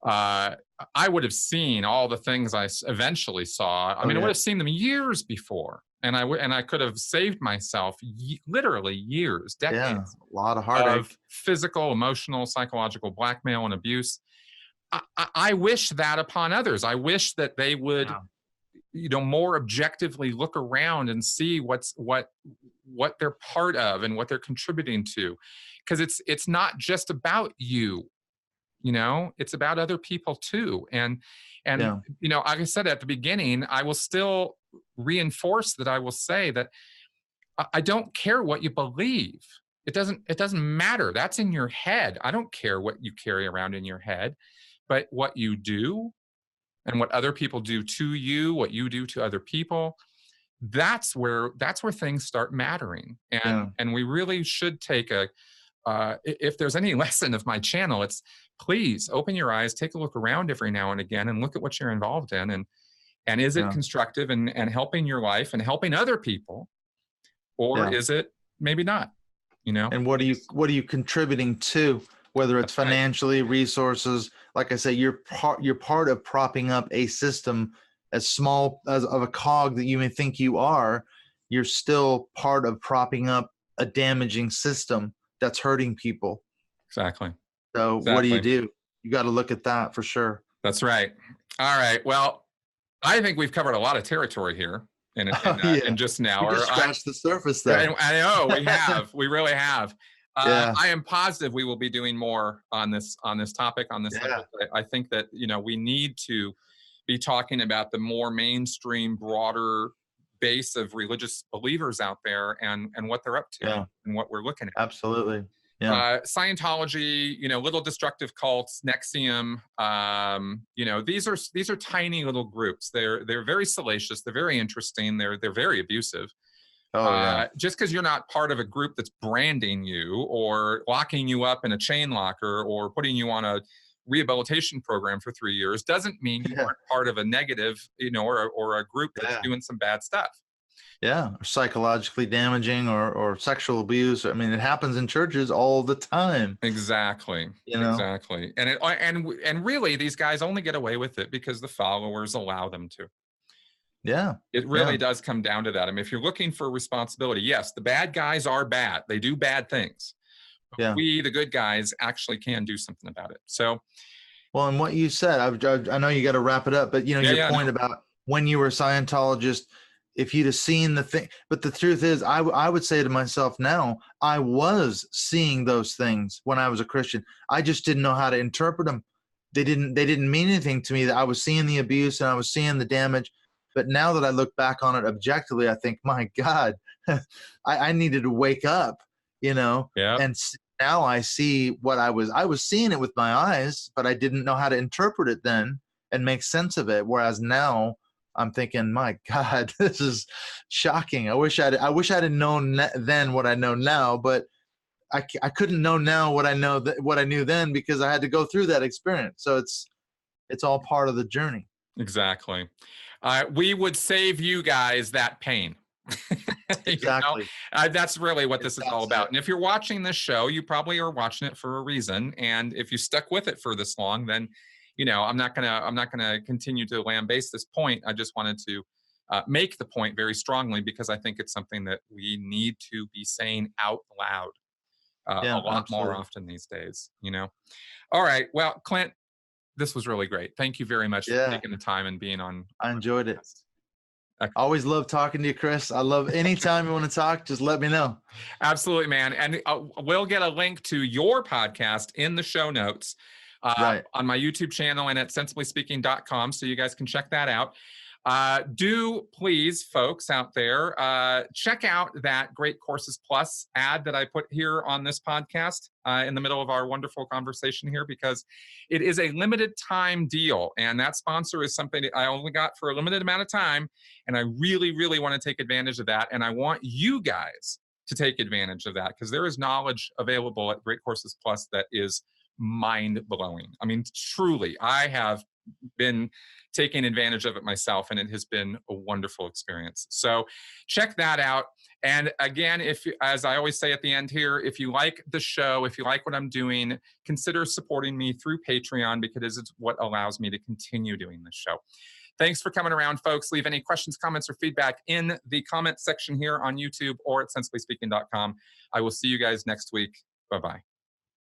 I would have seen all the things I eventually saw. I mean, I would have seen them years before, and I could have saved myself literally years, decades, a lot of heartache, of physical, emotional, psychological blackmail and abuse. I wish that upon others. I wish that they would, you know, more objectively look around and see what they're part of and what they're contributing to, because it's not just about you. You know, it's about other people too. And you know, like I said at the beginning, I will still reinforce that. I will say that I don't care what you believe. It doesn't matter. That's in your head. I don't care what you carry around in your head, but what you do and what other people do to you, what you do to other people, that's where things start mattering. And we really should take if there's any lesson of my channel, it's please open your eyes, take a look around every now and again and look at what you're involved in. And is it constructive and helping your life and helping other people? Or is it maybe not, you know? And what are you contributing to, whether it's financially, resources? Like I say, you're part of propping up a system as small as of a cog that you may think you are. You're still part of propping up a damaging system that's hurting people. Exactly. So what do? You got to look at that for sure. That's right. All right. Well, I think we've covered a lot of territory here in just an hour. We just scratched the surface there. I know we have. We really have. I am positive we will be doing more on this topic, on this subject. I think that, you know, we need to be talking about the more mainstream, broader base of religious believers out there and what they're up to and what we're looking at. Absolutely. Scientology, you know, little destructive cults, NXIVM, you know, these are tiny little groups. They're very salacious. They're very interesting. They're very abusive. Just because you're not part of a group that's branding you or locking you up in a chain locker or putting you on a rehabilitation program for 3 years doesn't mean you aren't part of a negative, or a group that's doing some bad stuff. Yeah, or psychologically damaging or sexual abuse. I mean, it happens in churches all the time. Exactly. Exactly. And really, these guys only get away with it because the followers allow them to. Yeah. It really does come down to that. I mean, if you're looking for responsibility, yes, the bad guys are bad. They do bad things. But we, the good guys, actually can do something about it. So, well, and what you said, I know you got to wrap it up, but your point about when you were a Scientologist, if you'd have seen the thing, but the truth is, I would say to myself now, I was seeing those things when I was a Christian. I just didn't know how to interpret them. They didn't mean anything to me. That I was seeing the abuse and I was seeing the damage. But now that I look back on it objectively, I think, my God, I needed to wake up, and now I see what I was seeing it with my eyes, but I didn't know how to interpret it then and make sense of it. Whereas now I'm thinking, my God, this is shocking. I wish I'd known then what I know now, but I couldn't know now what I knew then because I had to go through that experience. So it's all part of the journey. Exactly. We would save you guys that pain. Exactly. That's really what this is all about. And if you're watching this show, you probably are watching it for a reason. And if you stuck with it for this long, then, I'm not gonna continue to lambaste this point. I just wanted to make the point very strongly because I think it's something that we need to be saying out loud a lot more often these days. All right. Well, Clint, this was really great. Thank you very much for taking the time and being on. I enjoyed it. I always love talking to you, Chris. I love anytime you want to talk, just let me know. Absolutely, man. And we'll get a link to your podcast in the show notes on my YouTube channel and at sensiblyspeaking.com. So you guys can check that out. Do please, folks out there, check out that Great Courses Plus ad that I put here on this podcast in the middle of our wonderful conversation here, because it is a limited time deal. And that sponsor is something that I only got for a limited amount of time. And I really, really want to take advantage of that. And I want you guys to take advantage of that because there is knowledge available at Great Courses Plus that is mind-blowing. I mean, truly, I have been taking advantage of it myself, and it has been a wonderful experience. So check that out. And again, as I always say at the end here, if you like the show, if you like what I'm doing, consider supporting me through Patreon because it's what allows me to continue doing this show. Thanks for coming around, folks. Leave any questions, comments, or feedback in the comment section here on YouTube or at sensiblyspeaking.com. I will see you guys next week. Bye-bye.